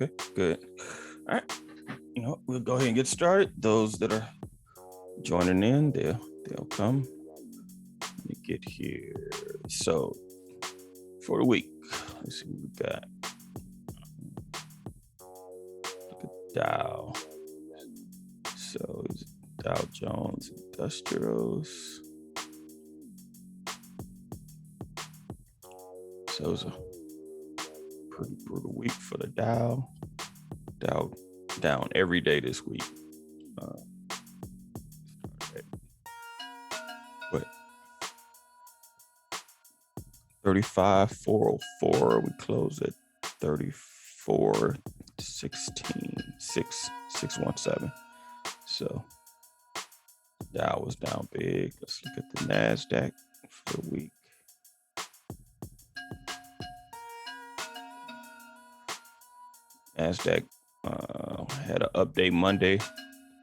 Okay, good. All right. We'll go ahead and get started. Those that are joining in, they'll come. Let me get here. So for the week, let's see what we got. Look at Dow. So it's Dow Jones Industrials. So it was a pretty brutal week for the Dow. Dow down every day this week. But 35,404. We closed at 34,16, 617. So Dow was down big. Let's look at the NASDAQ for the week. NASDAQ had an update Monday,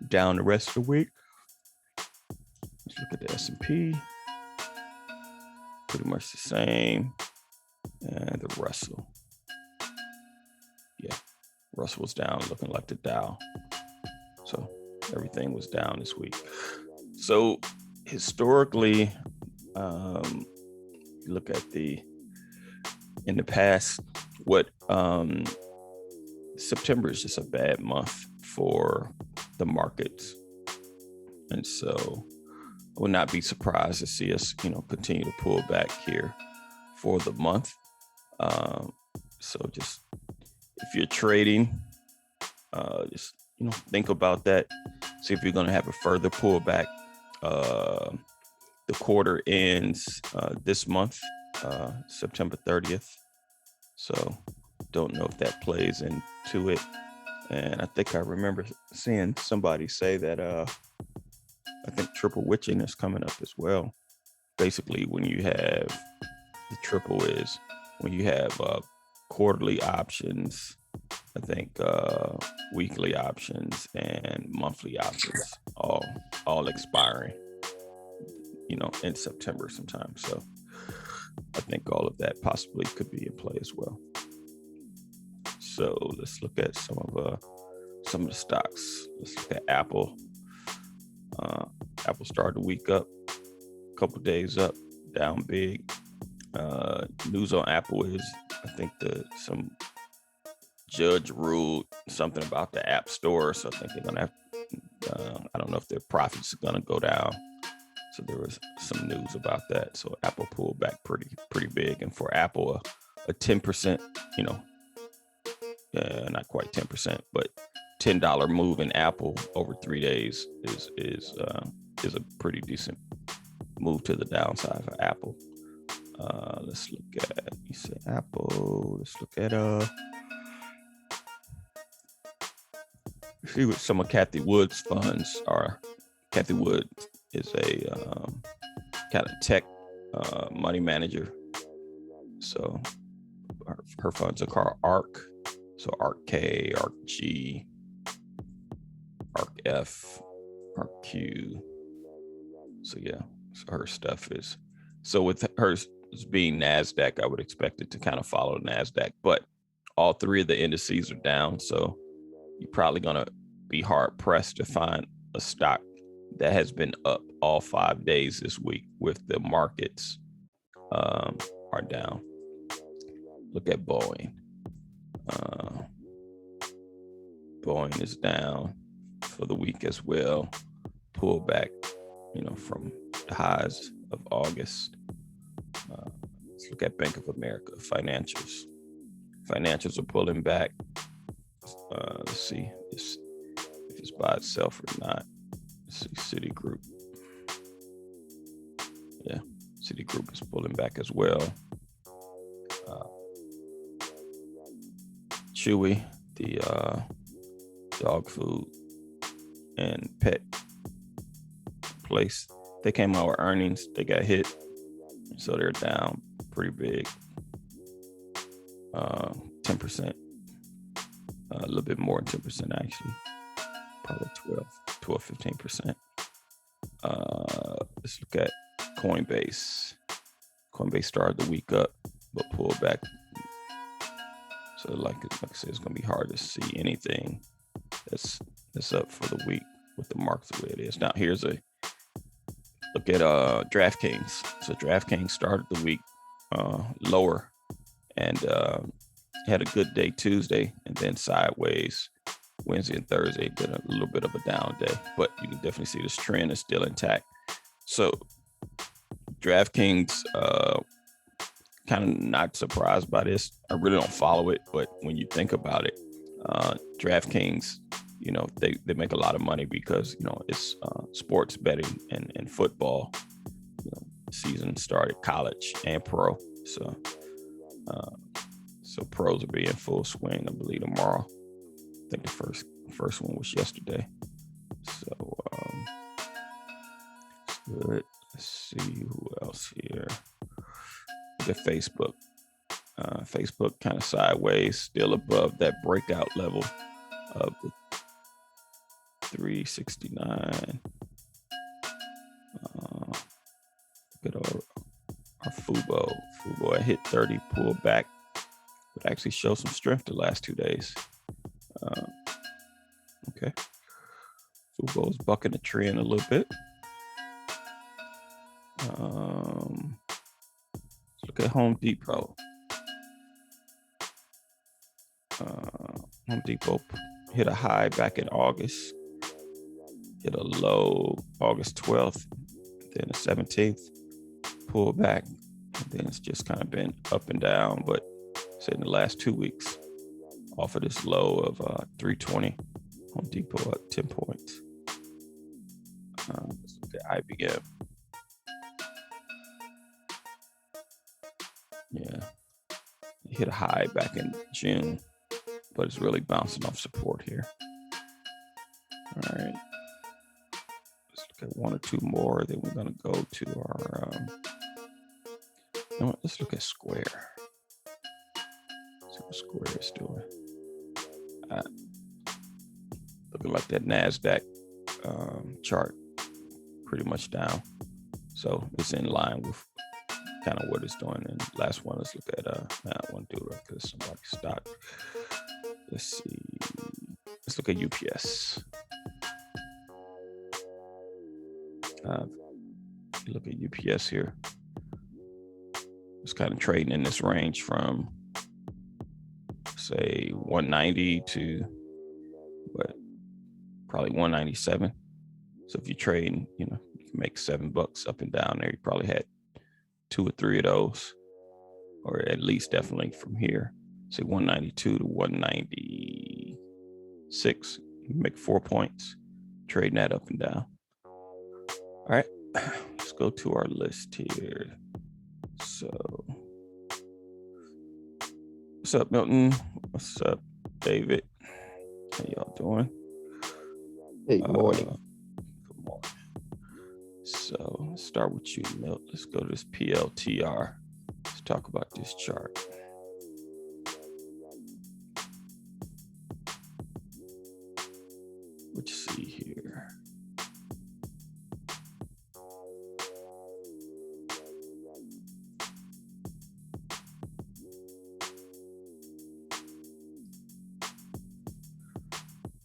down the rest of the week. Let's look at the S&P. Pretty much the same. And the Russell. Yeah, Russell was down, looking like the Dow. So everything was down this week. So historically, look at in the past, what September is just a bad month for the markets. And so I would not be surprised to see us, continue to pull back here for the month. So just if you're trading, just think about that. See if you're going to have a further pullback. The quarter ends this month, September 30th. So don't know if that plays into it. And I think I remember seeing somebody say that I think triple witching is coming up as well. Basically, when you have the triple is when you have quarterly options, I think weekly options and monthly options all expiring, in September sometime. So I think all of that possibly could be in play as well. So let's look at some of the stocks. Let's look at Apple. Apple started the week up, a couple days up, down big. News on Apple is, I think some judge ruled something about the App Store, so I think they're gonna have. I don't know if their profits are gonna go down. So there was some news about that. So Apple pulled back pretty big, and for Apple, a 10%, not quite 10%, but $10 move in Apple over 3 days is a pretty decent move to the downside for Apple. Let's look at Apple. Let's look at see what some of Cathie Wood's funds are. Cathie Wood is a kind of tech money manager. So her funds are called ARK. So ARK K, ARK G, ARK F, ARK Q. So yeah, so her stuff is, so with hers being NASDAQ, I would expect it to kind of follow NASDAQ, but all three of the indices are down. So you're probably going to be hard pressed to find a stock that has been up all 5 days this week with the markets are down. Look at Boeing. Boeing is down for the week as well. Pull back, from the highs of August. Let's look at Bank of America financials. Financials are pulling back. Let's see if it's by itself or not. Let's see Citigroup. Yeah, Citigroup is pulling back as well. Chewy, the dog food and pet place, they came out with earnings. They got hit, so they're down pretty big, 10%, a little bit more than 10% actually, probably 15%. Let's look at Coinbase. Coinbase started the week up, but pulled back So like I said, it's gonna be hard to see anything that's up for the week with the markets the way it is. Now here's a look at DraftKings. So DraftKings started the week lower and had a good day Tuesday and then sideways Wednesday and Thursday. Been a little bit of a down day, but you can definitely see this trend is still intact. So DraftKings, kind of not surprised by this. I really don't follow it, but when you think about it, DraftKings, they make a lot of money because it's sports betting and football. Season started, college and pro, so pros will be in full swing, I believe, tomorrow. I think the first one was yesterday. So it's good. Let's see who else here. Look at Facebook. Facebook kind of sideways, still above that breakout level of the 369. Look at our Fubo. Fubo hit 30, pulled back, but actually show some strength the last 2 days. Okay. Fubo is bucking the trend a little bit. Let's look at Home Depot. Home Depot hit a high back in August, hit a low August 12th, then the 17th, pulled back, and then it's just kind of been up and down, but say in the last 2 weeks, off of this low of 320, Home Depot up 10 points. Let's look at IBM. Yeah, it hit a high back in June, but it's really bouncing off support here. All right, let's look at one or two more. Then we're gonna go to our. Let's look at Square. See what Square is doing. Looking like that NASDAQ chart, pretty much down. So it's in line with kind of what it's doing. And last one, let's look at I want to do it because somebody stopped. Let's see. Let's look at UPS. Look at UPS here. It's kind of trading in this range from say 190 to probably 197. So if you're trading, you can make $7 up and down there. You probably had 2 or 3 of those, or at least definitely from here, say 192 to 196. You make 4 points, trading that up and down. All right, let's go to our list here. So, what's up, Milton? What's up, David? How y'all doing? Hey, morning. Good morning. So, let's start with you, Milt. Let's go to this PLTR. Let's talk about this chart. What you see here?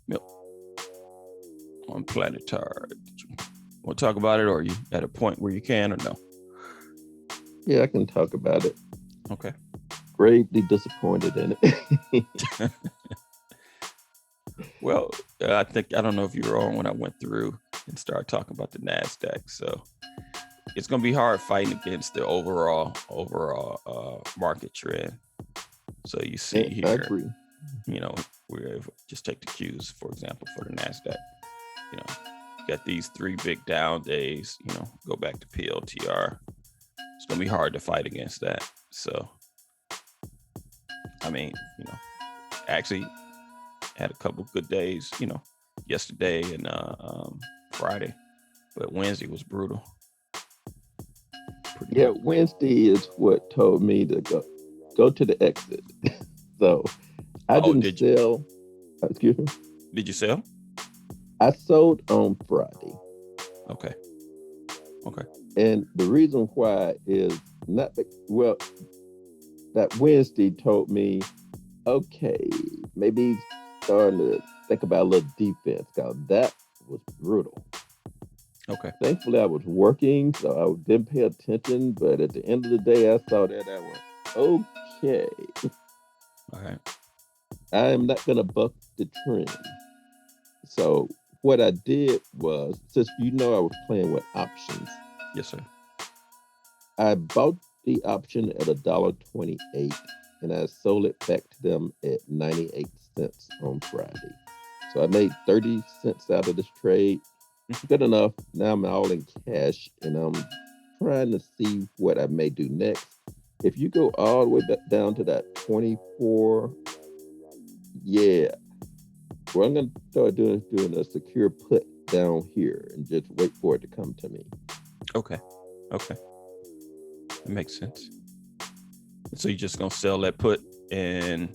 Milt, on Planetar. Want to talk about it, or are you at a point where you can or no? Yeah, I can talk about it. Okay. Gravely disappointed in it. Well, I don't know if you were on when I went through and started talking about the NASDAQ. So it's going to be hard fighting against the overall market trend. So you see here, I agree. we're just take the cues, for example, for the NASDAQ. You got these 3 big down days, go back to PLTR. It's going to be hard to fight against that. So, I mean, actually had a couple good days, yesterday and Friday, but Wednesday was brutal. Yeah, Wednesday is what told me to go to the exit. So I didn't sell. Excuse me? Did you sell? I sold on Friday. Okay. And the reason why is not, that Wednesday told me Okay, maybe starting to think about a little defense because that was brutal. Okay. Thankfully, I was working, so I didn't pay attention. But at the end of the day, I saw that I went, okay, All right. I am not going to buck the trend. So what I did was, since I was playing with options, Yes, sir. I bought the option at $1.28 and I sold it back to them at 98 cents on Friday. So I made 30 cents out of this trade. Good enough. Now I'm all in cash and I'm trying to see what I may do next. If you go all the way back down to that 24, yeah, what I'm going to start doing is doing a secure put down here and just wait for it to come to me. Okay. Okay. It makes sense. So you're just gonna sell that put and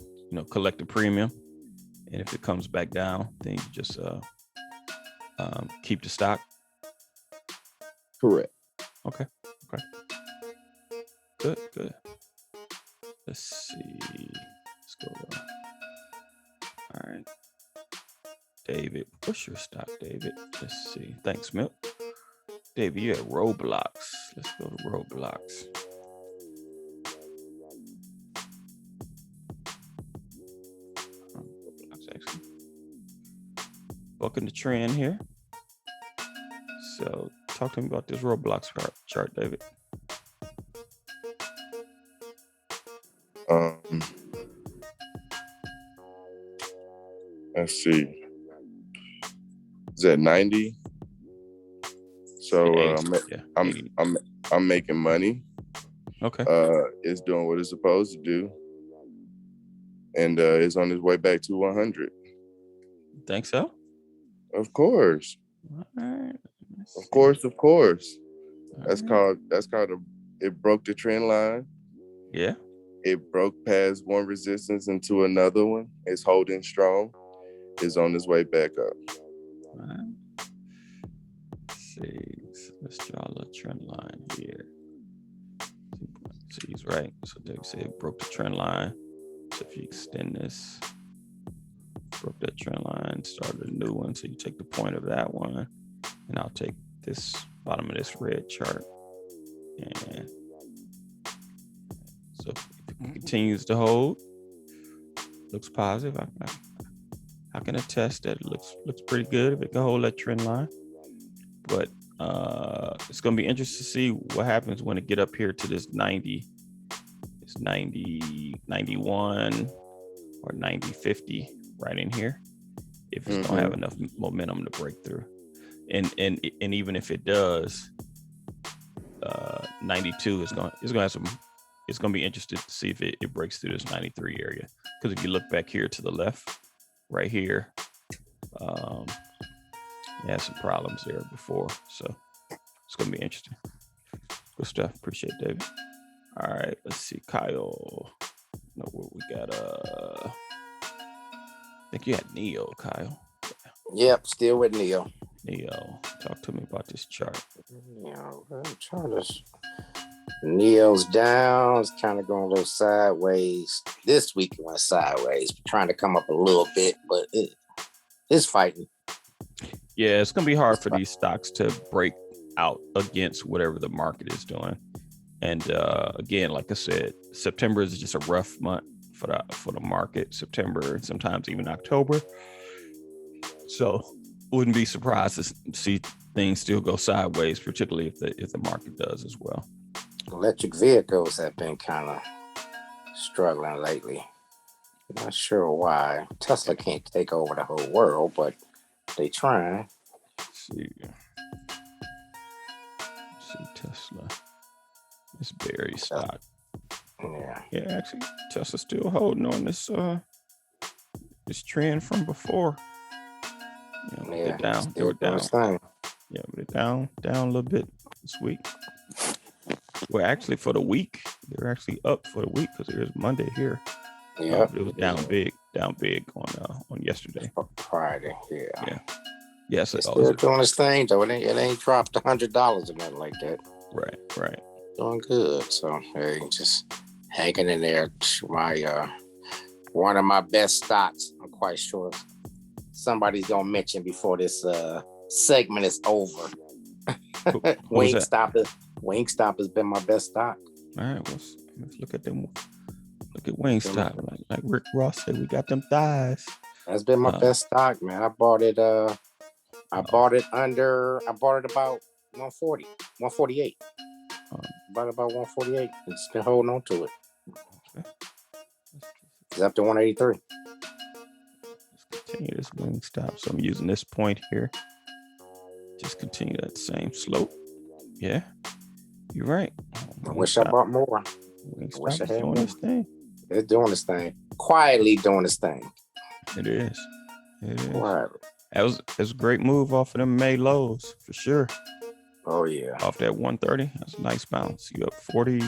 collect the premium, and if it comes back down, then you just keep the stock. Correct. Okay. Okay. Good. Good. Let's see. Let's go. All right. David, what's your stock, David? Let's see. Thanks, Milk. David, you at Roblox. Let's go to Roblox. Roblox, actually. Bucking the trend here. So, talk to me about this Roblox chart, David. Let's see. Is that 90? So I'm making money. Okay. It's doing what it's supposed to do, and it's on its way back to 100. Think so? Of course. All right. Of course. All That's right. called it broke the trend line. Yeah. It broke past one resistance into another one. It's holding strong. It's on its way back up. All right. Let's see. So let's draw a little trend line here. See, he's right. So Dave said it broke the trend line. So if you extend this, broke that trend line, started a new one. So you take the point of that one, and I'll take this bottom of this red chart. And so if it continues to hold, looks positive. I can attest that it looks pretty good if it can hold that trend line. But it's going to be interesting to see what happens when it get up here to this 90. It's 90, 91, or 90, 50 right in here. If it's going to have enough momentum to break through. And even if it does, 92 is going to have some. It's going to be interesting to see if it breaks through this 93 area. Because if you look back here to the left, right here, it had some problems there before. So it's going to be interesting. Good stuff. Appreciate it, David. All right, let's see. Kyle. No, what we got? I think you had Neo, Kyle. Yep, still with Neo. Neo, talk to me about this chart. Chart is Neo's down. It's kind of going a little sideways. This week it went sideways, trying to come up a little bit, but it's fighting. Yeah, it's going to be hard for these stocks to break out against whatever the market is doing. And again, like I said, September is just a rough month for the market. September and sometimes even October. So wouldn't be surprised to see things still go sideways, particularly if the market does as well. Electric vehicles have been kind of struggling lately. Not sure why. Tesla can't take over the whole world, but they trying. Let's see Tesla. It's Barry stock. Yeah, actually, Tesla's still holding on this trend from before. They're down. They were down. Yeah, but they're down a little bit this week. Well, actually, for the week, they're actually up for the week because there's Monday here. Yeah, it was down big on yesterday. Friday. Yeah. Yeah. So it's still doing its thing though. It ain't dropped $100 or nothing like that. Right. Doing good. So hey, just hanging in there. My One of my best stocks. I'm quite sure somebody's gonna mention before this segment is over. What was that? Wingstop has been my best stock. All right, let's look at them. Look at Wingstop. Like Rick Ross said, we got them thighs. That's been my best stock, man. I bought it about 140, 148. Bought about 148. Just been holding on to it. Okay. It's up to 183. Let's continue this Wingstop. So I'm using this point here. Just continue that same slope. Yeah, you're right. I wish I bought more. Wingstop wish I is had doing more. this thing. It's doing this thing. Quietly doing this thing. It is. Quietly. That was a great move off of them May lows for sure. Oh yeah. Off that 130, that's a nice bounce. You up 40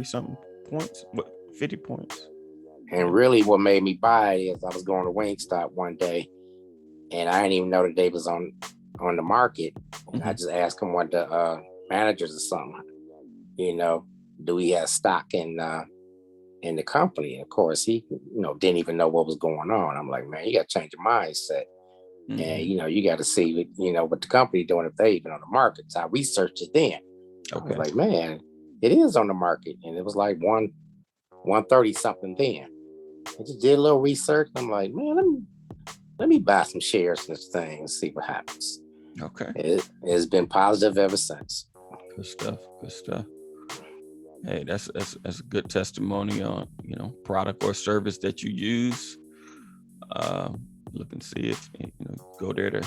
something points, what 50 points. And really what made me buy it is I was going to Wingstop one day and I didn't even know that they was on the market. And I just asked him one of the managers or something, do we have stock in the company? And of course he, didn't even know what was going on. I'm like, man, you got to change your mindset. Mm-hmm. And, you got to see, what the company doing if they even on the market. So I researched it then. Okay. I was like, man, it is on the market. And it was like 130 something then. I just did a little research. I'm like, man, let me buy some shares in this thing and see what happens. Okay. It has been positive ever since. Good stuff. Hey, that's a good testimony on, product or service that you use. Look and see if, go there to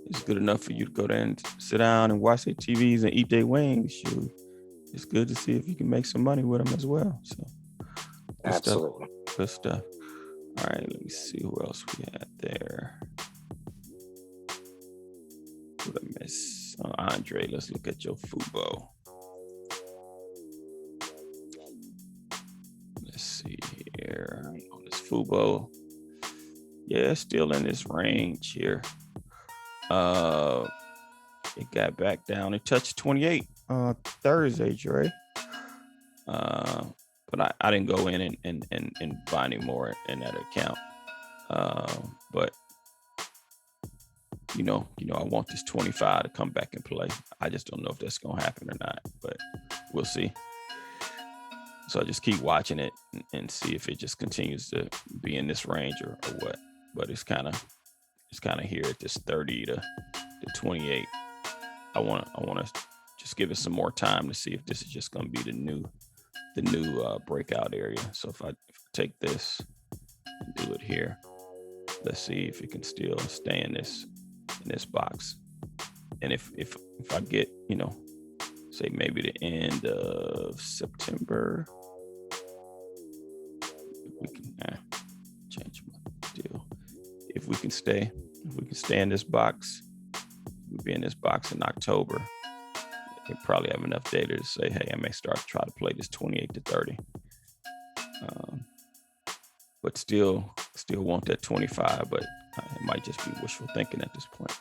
it's good enough for you to go there and sit down and watch their TVs and eat their wings. Shoot. It's good to see if you can make some money with them as well. So absolutely. Good stuff. All right, let me see who else we had there. What I miss? Andre, let's look at your Fubo. Let's see here. On this Fubo. Yeah, it's still in this range here. It got back down. It touched 28 Thursday, Dre. But I didn't go in and buy any more in that account. But I want this 25 to come back and play. I just don't know if that's gonna happen or not, but we'll see. So I just keep watching it and see if it just continues to be in this range or what. But it's kind of here at this 30 to 28. I want to just give it some more time to see if this is just gonna be the new breakout area. So if I take this and do it here, let's see if it can still stay in this box. And if I get, say maybe the end of September, we can change my deal. If we can stay in this box, we'll be in this box in October. They probably have enough data to say, hey, I may start to try to play this 28 to 30. But still want that 25, but it might just be wishful thinking at this point.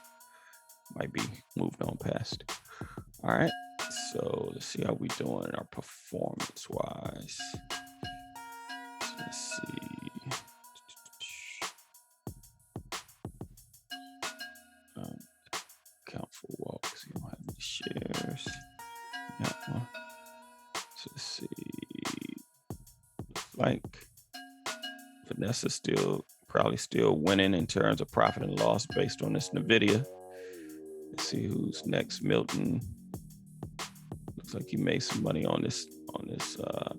Might be moved on past. All right, so let's see how we doing our performance wise. So let's see. Count for walks. You don't have any shares. Got one. So let's see. Looks like Vanessa probably still winning in terms of profit and loss based on this NVIDIA. Let's see who's next. Milton. Looks like he made some money on this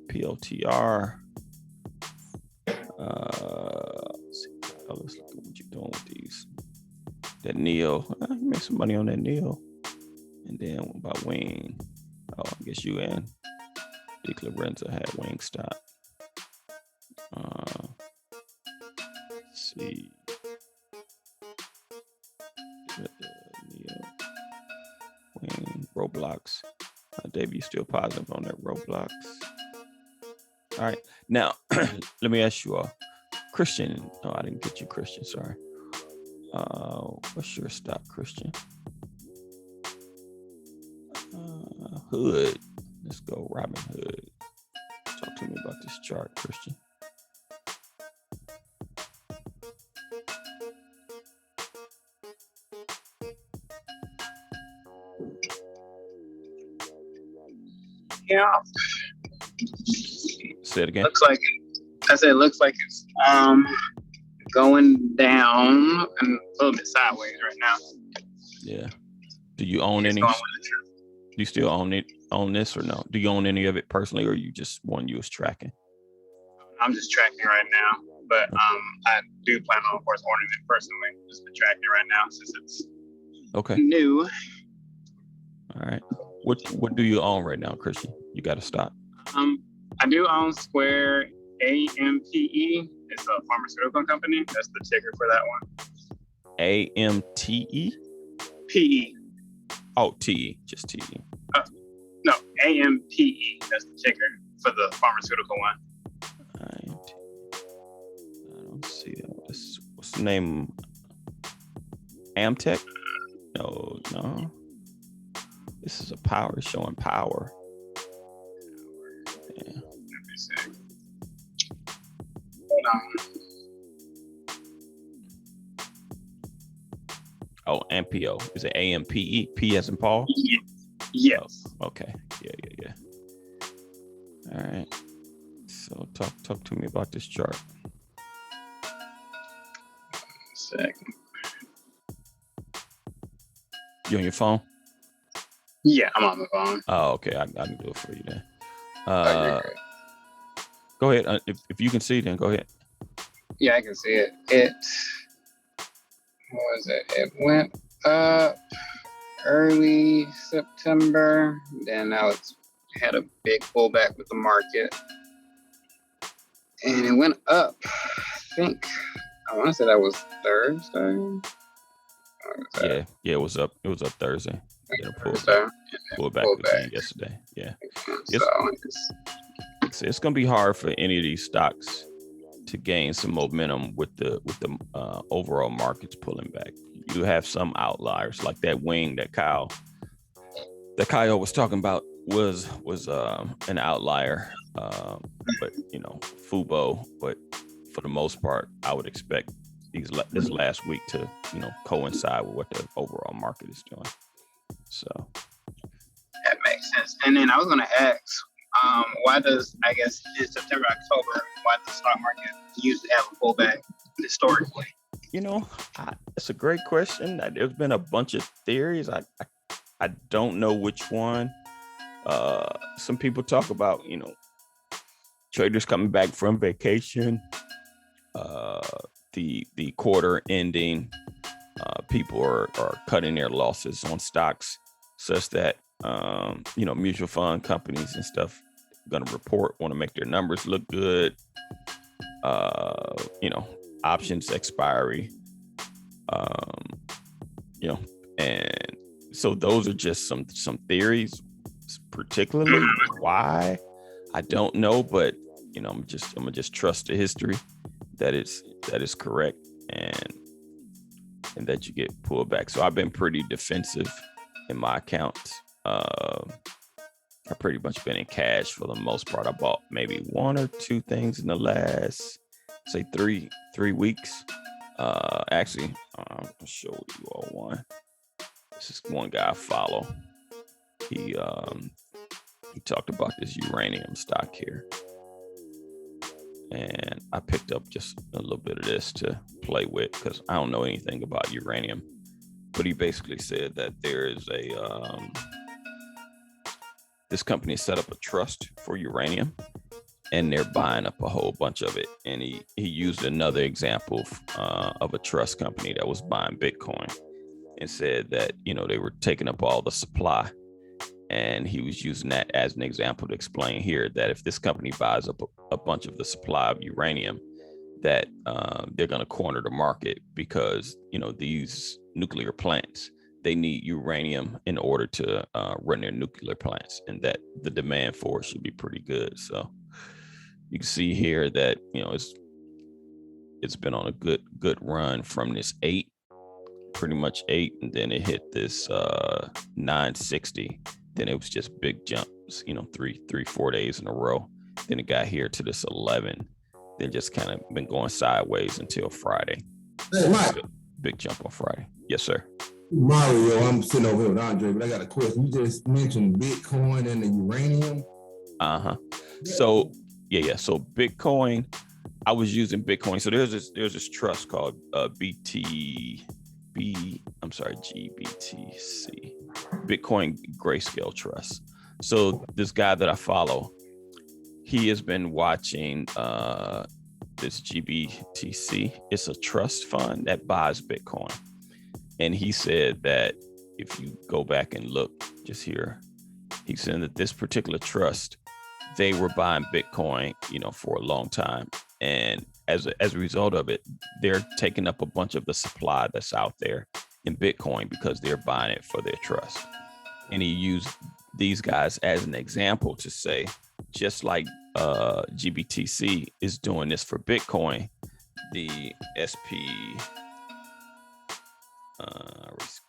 PLTR. Let's look at what you're doing with these. That Neo, you made some money on that Neo. And then what about Wing? Oh, I guess you and Dick Lorenzo had Wingstop. Let's see. Neo, Wing, Roblox. Dave, you still positive on that Roblox? All right. Now, let me ask you all. Christian. No, I didn't get you, Christian. Sorry. What's your stock, Christian? Hood. Let's go, Robin Hood. Talk to me about this chart, Christian. Yeah, Say it again. looks like I said. Looks like it's going down and a little bit sideways right now. Yeah. Do you own It's any? going Do with the truth. you still own this or no? Do you own any of it personally, or you just one you was tracking? I'm just tracking right now, but I do plan on, of course, ordering it personally. Just been tracking it right now since it's Okay. new. All right. What do you own right now, Christian? You got to stop. I do own Square AMPE. It's a pharmaceutical company. That's the ticker for that one. AMTE? PE. Oh, TE, just TE. No, AMPE. That's the ticker for the pharmaceutical one. I don't see that. What's the name? Amtech? No. This is a power showing power. Yeah. Let me see. Hold on. Oh, AMPO. Is it AMPE? P as in Paul? Yes. Okay. Yeah. All right. So talk to me about this chart. Second. You on your phone? Yeah, I'm on the phone. Oh, okay. I can do it for you then. You're great. Go ahead. If you can see, then go ahead. Yeah, I can see it. What was it? It went up early September. Then now it's had a big pullback with the market. And it went up, I want to say that was Thursday. Yeah, it was up. It was up Thursday. Then it pulled back again yesterday. Yeah. It's gonna be hard for any of these stocks to gain some momentum with the overall markets pulling back. You have some outliers like that wing that Kyle was talking about was an outlier, but Fubo. But for the most part, I would expect this last week to coincide with what the overall market is doing. So that makes sense. And then I was going to ask, why does, I guess, in September, October, why does the stock market usually have a pullback historically? It's a great question. There's been a bunch of theories. I don't know which one. Some people talk about, traders coming back from vacation, the quarter ending, people are cutting their losses on stocks such that, mutual fund companies and stuff going to want to make their numbers look good. Options expiry, and so those are just some theories. Particularly why, I don't know, but I'm gonna just trust the history that is correct and that you get pulled back. So I've been pretty defensive in my accounts. I've pretty much been in cash for the most part. I bought maybe one or two things in the last, say, three weeks. Actually, I'll show you all one. This is one guy I follow. He talked about this uranium stock here, and I picked up just a little bit of this to play with because I don't know anything about uranium. But he basically said that there is this company set up a trust for uranium, and they're buying up a whole bunch of it. And he used another example of a trust company that was buying Bitcoin, and said that they were taking up all the supply. And he was using that as an example to explain here that if this company buys up a bunch of the supply of uranium, that they're going to corner the market because, these nuclear plants, they need uranium in order to run their nuclear plants, and that the demand for it should be pretty good. So you can see here that, it's been on a good run from this pretty much 8, and then it hit this 960. Then it was just big jumps, 3-4 days in a row. Then it got here to this 11. Then just kind of been going sideways until Friday. Hey, Mike. Big jump on Friday. Yes, sir. Mario, I'm sitting over here with Andre, but I got a question. You just mentioned Bitcoin and the uranium. So yeah. So Bitcoin, I was using Bitcoin. So there's this trust called GBTC, Bitcoin Grayscale Trust. So this guy that I follow, he has been watching this GBTC. It's a trust fund that buys Bitcoin. And he said that if you go back and look just here, he said that this particular trust, they were buying Bitcoin, for a long time. And as a result of it, they're taking up a bunch of the supply that's out there in Bitcoin because they're buying it for their trust. And he used these guys as an example to say, just like GBTC is doing this for Bitcoin, the let's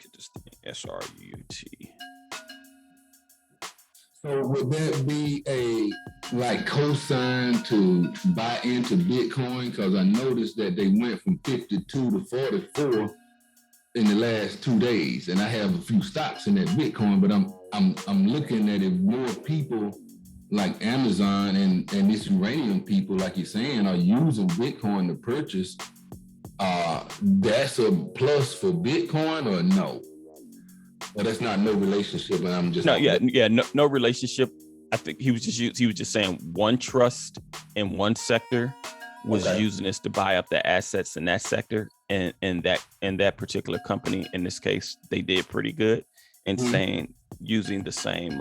get this thing, SRUT. So would that be a cosign to buy into Bitcoin? Because I noticed that they went from 52 to 44 in the last 2 days, and I have a few stocks in that Bitcoin. But I'm looking at if more people like Amazon and this uranium people, like you're saying, are using Bitcoin to purchase. That's a plus for Bitcoin, or no? Well, that's not no relationship, and I'm just no relationship. I think he was just saying one trust in one sector was using this to buy up the assets in that sector, and that particular company, in this case, they did pretty good. And saying, using the same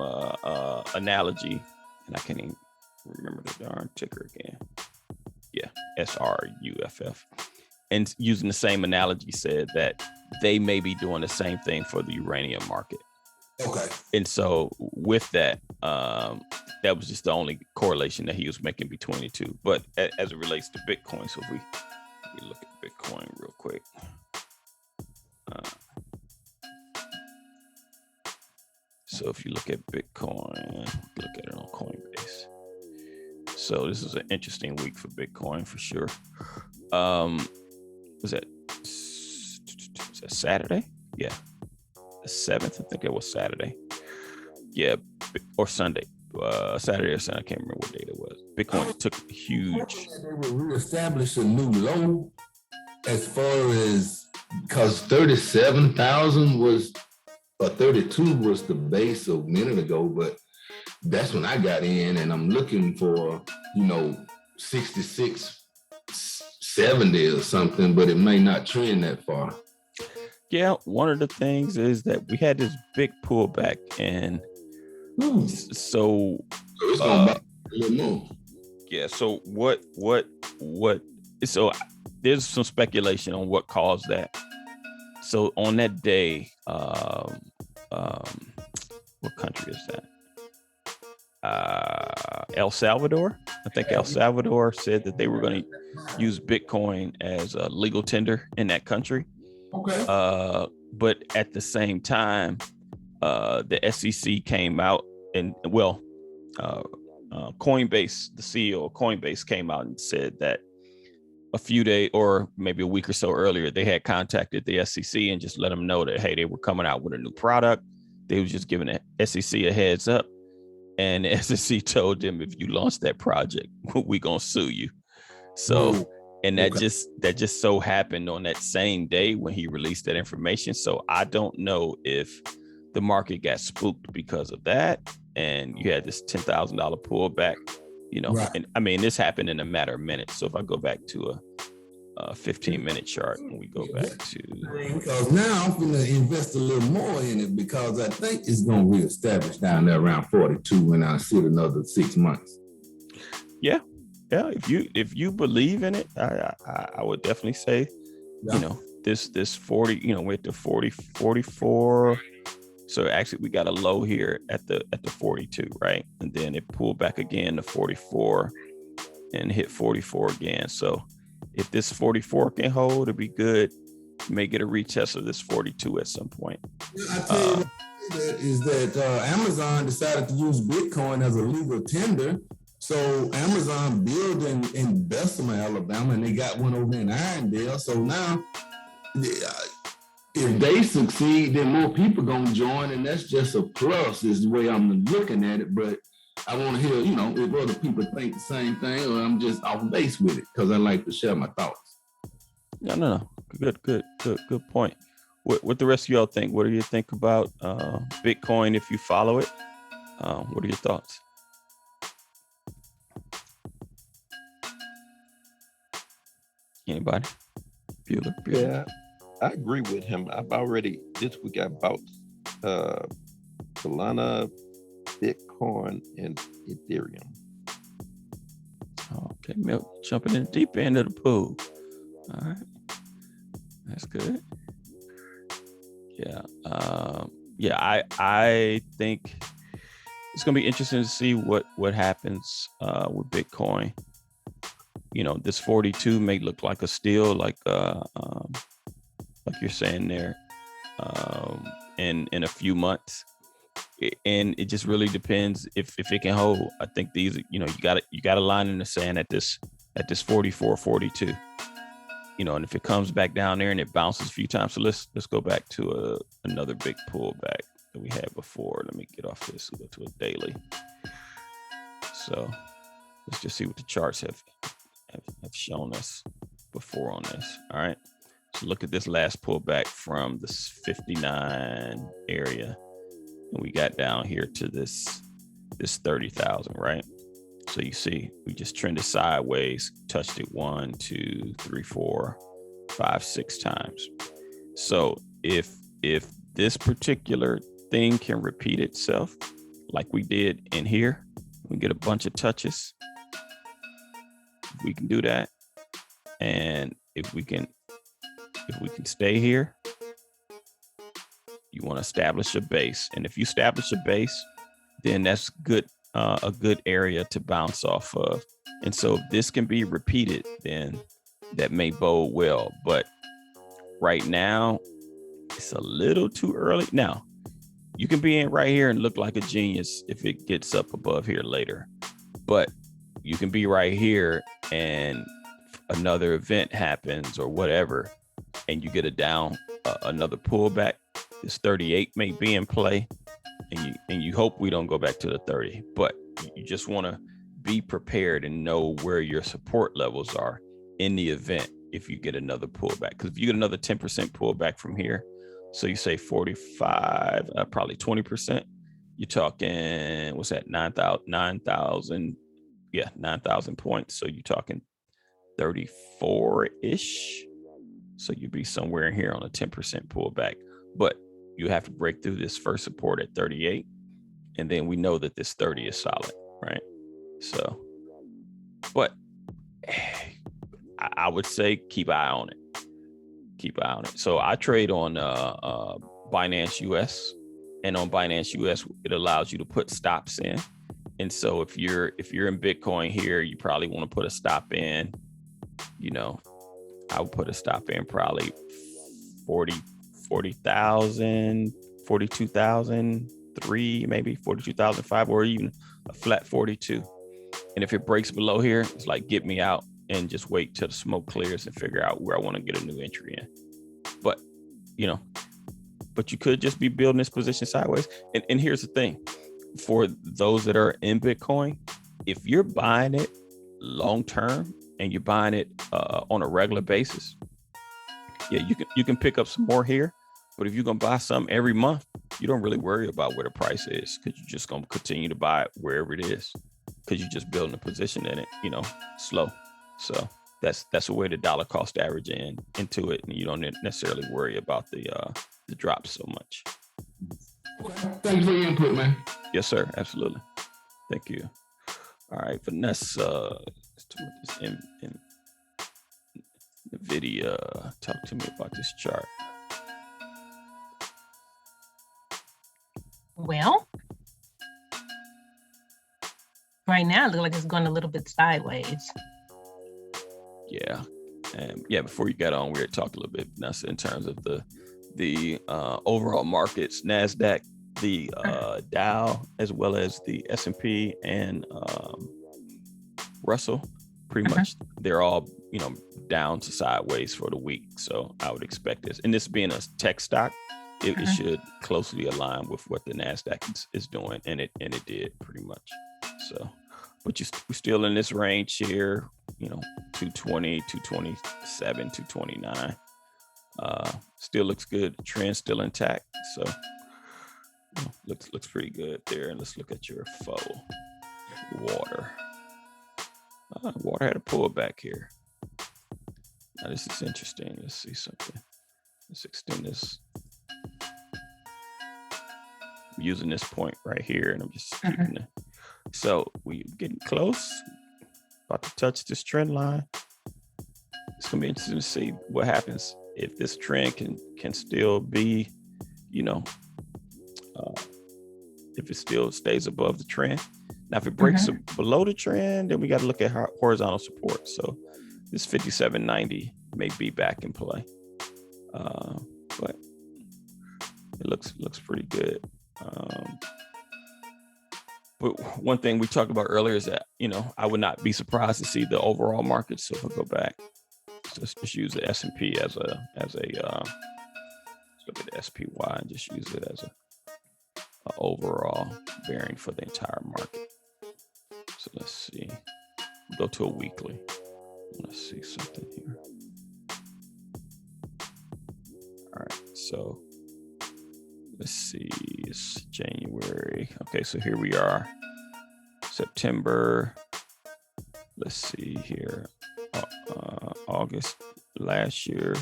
analogy, and I can't even remember the darn ticker again. Yeah, SRUFF. And using the same analogy, said that they may be doing the same thing for the uranium market. Okay. And so with that, that was just the only correlation that he was making between the two. But as it relates to Bitcoin, so if we look at Bitcoin real quick. So if you look at Bitcoin, look at it on Coinbase. So this is an interesting week for Bitcoin for sure. Was that Saturday? Yeah, the 7th. I think it was Saturday. Yeah, or Sunday. Saturday or Sunday. I can't remember what date it was. Bitcoin took a huge. They will reestablish a new low as far as, because 37,000 was, or 32 was the base a minute ago, but that's when I got in, and I'm looking for 66. 70 or something, but it may not trend that far. Yeah, one of the things is that we had this big pullback, and so it's going back a little more. Yeah, so what so there's some speculation on what caused that. So on that day, what country is that? El Salvador. I think El Salvador said that they were going to use Bitcoin as a legal tender in that country. Okay. But at the same time, the SEC came out and Coinbase, the CEO of Coinbase, came out and said that a few days or maybe a week or so earlier, they had contacted the SEC and just let them know that, hey, they were coming out with a new product. They was just giving the SEC a heads up. And the SEC told them, if you launch that project, we're going to sue you. So, and that just so happened on that same day when he released that information. So I don't know if the market got spooked because of that. And you had this $10,000 pullback, right. And I mean, this happened in a matter of minutes. So if I go back to a 15-minute chart and we go back to. Because now I'm going to invest a little more in it, because I think it's going to reestablish down there around 42 when I sit another 6 months. Yeah. If you believe in it, I would definitely say, this 40, we're at the 40, 44. So actually we got a low here at the 42, right? And then it pulled back again to 44 and hit 44 again. So if this 44 can hold, it'd be good. You may get a retest of this 42 at some point. I tell you that Amazon decided to use Bitcoin as a legal tender. So Amazon built in Bessemer, Alabama, and they got one over in Irondale. So now, if they succeed, then more people gonna join, and that's just a plus, is the way I'm looking at it. But I want to hear, if other people think the same thing, or I'm just off base with it, because I like to share my thoughts. No. Good point. What the rest of y'all think? What do you think about Bitcoin if you follow it? What are your thoughts? Anybody? Bueller? Yeah, I agree with him. This week I bought Solana, Bitcoin, and Ethereum. Okay, Milk jumping in the deep end of the pool. All right, that's good. Yeah, I think it's gonna be interesting to see what happens with Bitcoin. This 42 may look like a steal, like you're saying there, in a few months. And it just really depends if it can hold. I think these, you got a line in the sand at this 44, 42. And if it comes back down there and it bounces a few times, so let's go back to another big pullback that we had before. Let me get off this and go to a daily. So let's just see what the charts have shown us before on this. All right. So look at this last pullback from this 59 area. And we got down here to this 30,000, right? So you see, we just trended sideways, touched it 1, 2, 3, 4, 5, 6 times. So if this particular thing can repeat itself, like we did in here, we get a bunch of touches. If we can do that, and if we can stay here, you want to establish a base. And if you establish a base, then that's good, a good area to bounce off of. And so if this can be repeated, then that may bode well. But right now, it's a little too early. Now, you can be in right here and look like a genius if it gets up above here later. But you can be right here and another event happens or whatever, and you get another pullback. This 38 may be in play, and you hope we don't go back to the 30, but you just want to be prepared and know where your support levels are in the event if you get another pullback. Because if you get another 10% pullback from here, so you say 45, probably 20%, you're talking, what's that, 9,000, yeah, 9,000 points. So you're talking 34-ish. So you'd be somewhere in here on a 10% pullback. But you have to break through this first support at 38. And then we know that this 30 is solid, right? So, but I would say keep an eye on it. Keep an eye on it. So I trade on Binance US, and on Binance US, it allows you to put stops in. And so if you're in Bitcoin here, you probably want to put a stop in, I would put a stop in probably 40,000, 42,003, maybe 42,005, or even a flat 42. And if it breaks below here, it's like, get me out and just wait till the smoke clears and figure out where I want to get a new entry in. But, but you could just be building this position sideways. And here's the thing, for those that are in Bitcoin, if you're buying it long-term and you're buying it on a regular basis, yeah, you can pick up some more here. But if you're going to buy some every month, you don't really worry about where the price is, because you're just going to continue to buy it wherever it is, because you're just building a position in it, slow. So that's a way to dollar cost average into it, and you don't necessarily worry about the drops so much. Thanks for your input, man. Yes, sir. Absolutely. Thank you. All right, Vanessa, in NVIDIA, talk to me about this chart. Well, right now it looks like it's going a little bit sideways. Yeah. Before you got on, we had talked a little bit, Vanessa, in terms of the overall markets, NASDAQ, the Dow, as well as the S&P and Russell. Pretty much they're all, down to sideways for the week. So I would expect this. And this being a tech stock, it should closely align with what the NASDAQ is doing. And it did pretty much. So, but we're still in this range here, 220, 227, 229. Still looks good. The trend's still intact. So looks pretty good there. And let's look at your full water. Water had a pullback here. Now this is interesting. Let's see something. Let's extend this. I'm using this point right here, and I'm just keeping it. So we're getting close. About to touch this trend line. It's gonna be interesting to see what happens if this trend can still be, if it still stays above the trend. Now, if it breaks below the trend, then we got to look at horizontal support. So this 5790 may be back in play, but it looks pretty good. But one thing we talked about earlier is that, I would not be surprised to see the overall market. So if I go back, so let's just use the S&P as a let's look at the SPY and just use it as a overall bearing for the entire market. So let's see, go to a weekly. Let's see something here. All right, so let's see, it's January. Okay, so here we are, September. Let's see here, August last year,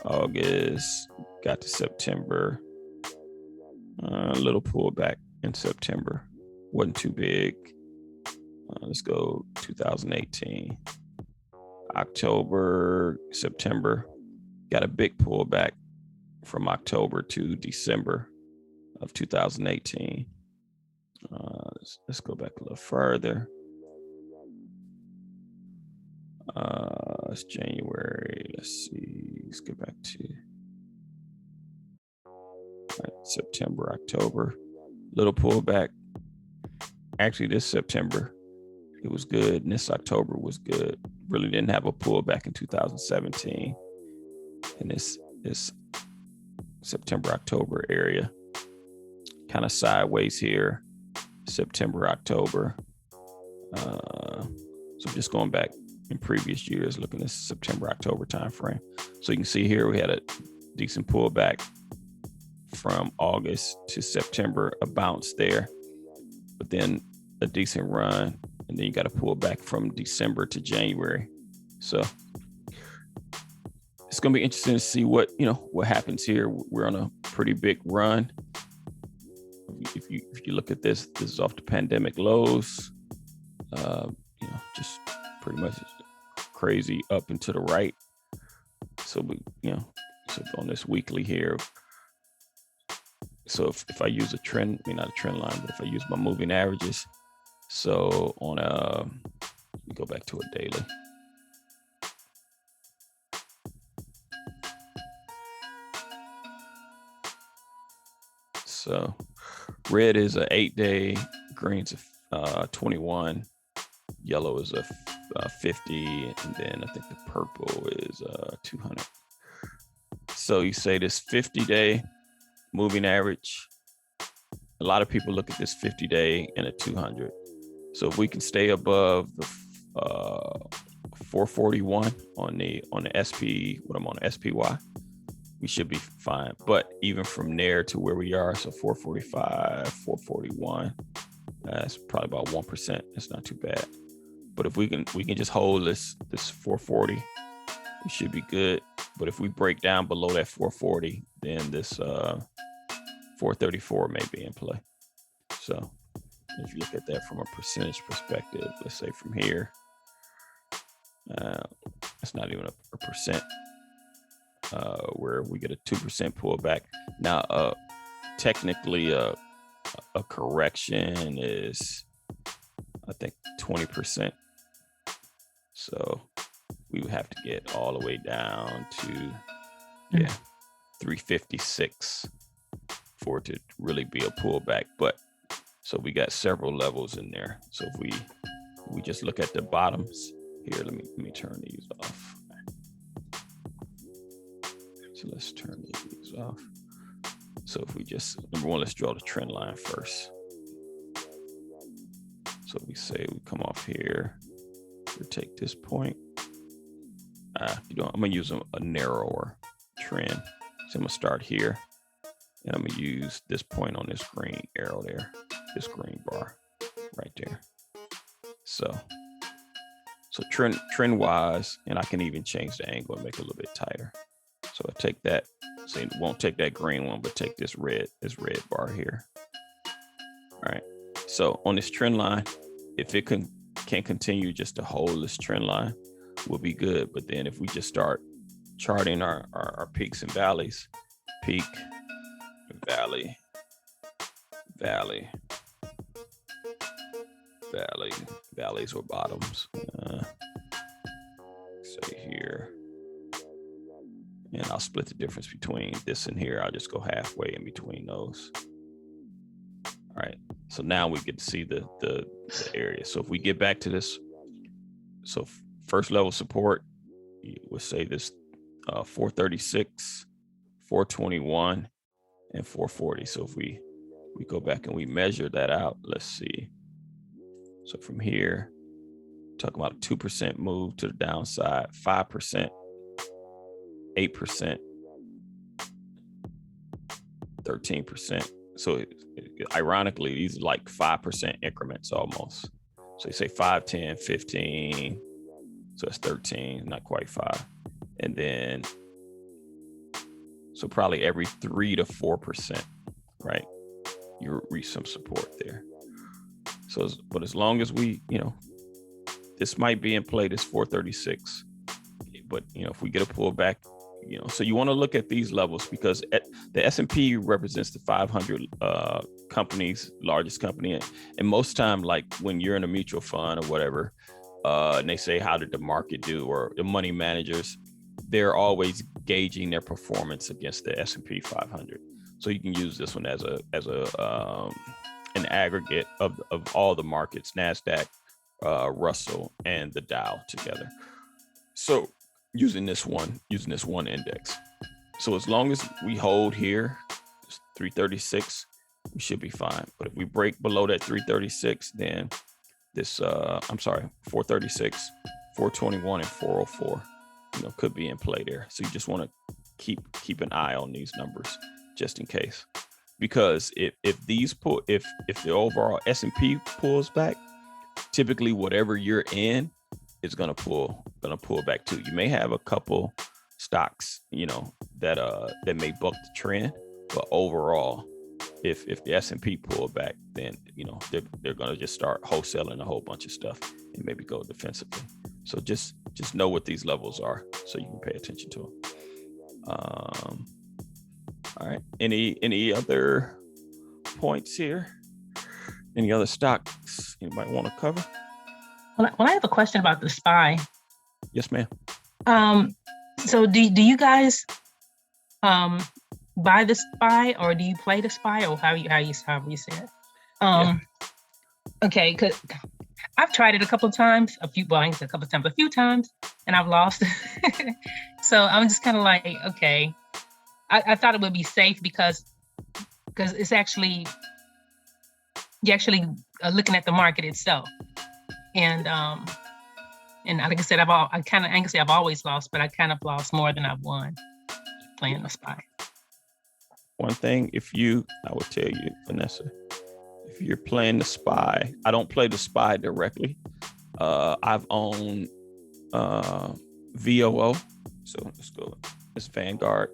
August, got to September, a little pullback in September, wasn't too big. Let's go 2018, October, September, got a big pullback from October to December of 2018. Let's go back a little further. It's January. Let's see. Let's get back to September, October. Little pullback. Actually, this September, it was good. And this October was good. Really didn't have a pullback in 2017. And this September, October area, kind of sideways here. September, October. So just going back in previous years, looking at September, October timeframe. So you can see here we had a decent pullback from August to September, a bounce there, but then a decent run, and then you got to pull back from December to January. So it's going to be interesting to see what happens here. We're on a pretty big run. If you look at this is off the pandemic lows. Just pretty much crazy up and to the right. So so on this weekly here. So if I use a trend, not a trend line, but if I use my moving averages, so on we go back to a daily. So red is a 8-day, green's a 21, yellow is a 50, and then I think the purple is 200. So you say this 50-day moving average, a lot of people look at this 50-day and a 200. So if we can stay above the 441 on the SP, what I'm on the SPY, we should be fine. But even from there to where we are, so 445, 441, that's probably about 1%. It's not too bad. But if we can just hold this 440, we should be good. But if we break down below that 440, then this 434 may be in play. So if you look at that from a percentage perspective, let's say from here, it's not even a percent, where we get a 2% pullback. Now, technically, a correction is, I think, 20%. So we would have to get all the way down to 356 for it to really be a pullback. But so we got several levels in there. So if we just look at the bottoms here, let me turn these off. So let's turn these off. So if we just, number one, let's draw the trend line first. So we say we come off here, we take this point. I'm gonna use a narrower trend. So I'm gonna start here, and I'm gonna use this point on this green arrow there, this green bar right there. So trend wise, and I can even change the angle and make it a little bit tighter. So I take that, so it won't take that green one, but take this red bar here. All right. So on this trend line, if it can continue just to hold this trend line, we'll be good. But then if we just start charting our peaks and valleys, peak, valley, valley, valley, valleys or bottoms, say here, and I'll split the difference between this and here. I'll just go halfway in between those. All right, so now we get to see the area. So if we get back to this, so first level support, we'll say this 436, 421, and 440. So if we go back and we measure that out, let's see. So from here, talking about a 2% move to the downside, 5%, 8%, 13%. So ironically, these are like 5% increments almost. So you say 5, 10, 15. So that's 13, not quite 5. And then, so probably every 3 to 4%, right? You reach some support there. So, but as long as we, this might be in play, this 436, but if we get a pullback, so you want to look at these levels because the S&P represents the 500 companies, largest company. And most time, like when you're in a mutual fund or whatever, and they say, how did the market do? Or the money managers, they're always gauging their performance against the S&P 500. So you can use this one as an aggregate of all the markets, NASDAQ, Russell, and the Dow together. So using this one index. So as long as we hold here, 336, we should be fine. But if we break below that 336, then this, 436, 421, and 404, could be in play there. So you just want to keep an eye on these numbers just in case. Because if the overall S&P pulls back, typically whatever you're in is gonna pull back too. You may have a couple stocks, that may buck the trend, but overall, if the S&P pull back, then they're gonna just start wholesaling a whole bunch of stuff and maybe go defensively. So just know what these levels are so you can pay attention to them. All right. Any other points here? Any other stocks you might want to cover? Well, I have a question about the SPY. Yes, ma'am. So do you guys buy the SPY or do you play the SPY or how you say it? Okay, because I've tried it a few times, and I've lost. So I'm just kind of like, okay. I thought it would be safe because it's actually you're actually looking at the market itself, and like I said, I've always lost, but I kind of lost more than I've won playing the SPY. One thing, I would tell you, Vanessa, if you're playing the SPY, I don't play the SPY directly. I've owned VOO, so let's go. It's Vanguard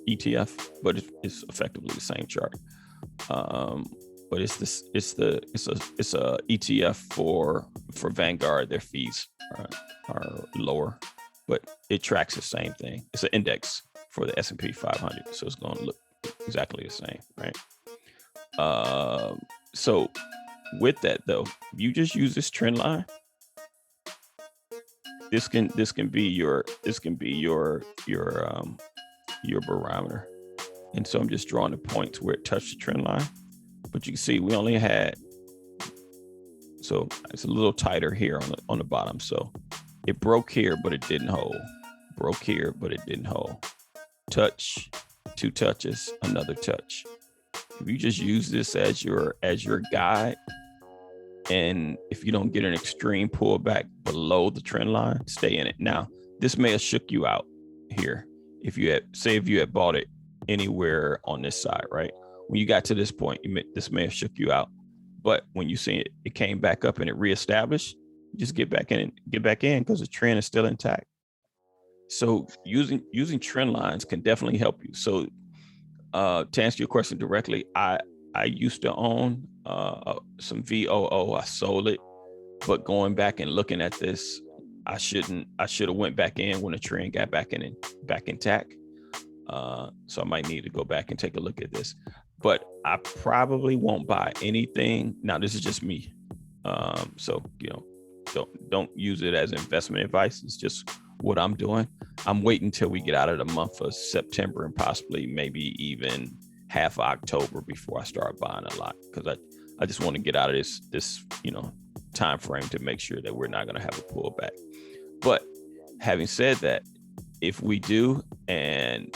ETF, but it's effectively the same chart. But it's a ETF for Vanguard. Their fees are lower, but it tracks the same thing. It's an index for the S&P 500, so it's going to look exactly the same, right? So with that though, you just use this trend line. This can be your barometer. And so I'm just drawing the points where it touched the trend line. But you can see we only had, so it's a little tighter here on the bottom. So it broke here, but it didn't hold. Broke here, but it didn't hold. Touch, 2 touches, another touch. If you just use this as your guide, And if you don't get an extreme pullback below the trend line, stay in it. Now, this may have shook you out here. If you had bought it anywhere on this side, right? When you got to this point, this may have shook you out. But when you see it came back up and it reestablished, just get back in because the trend is still intact. So using trend lines can definitely help you. So to answer your question directly, I used to own some VOO. I sold it, but going back and looking at this, I should have went back in when the trend got back intact. So I might need to go back and take a look at this, but I probably won't buy anything. Now, this is just me. So, don't use it as investment advice. It's just what I'm doing. I'm waiting till we get out of the month of September and possibly maybe even half of October before I start buying a lot, because I just want to get out of this time frame to make sure that we're not going to have a pullback. But having said that, if we do, and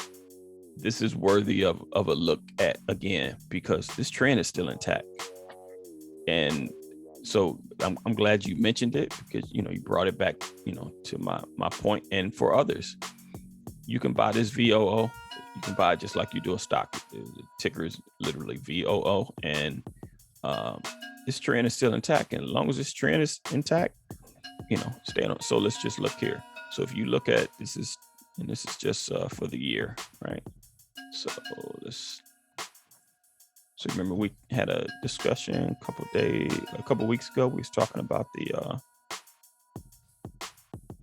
this is worthy of a look at again, because this trend is still intact. And so I'm glad you mentioned it, because you brought it back to my point. And for others, you can buy this VOO. You can buy it just like you do a stock. The ticker is literally VOO, and this trend is still intact. And as long as this trend is intact, stay on. So let's just look here. So if you look at this is just for the year, right? So remember we had a discussion a couple weeks ago. We was talking about the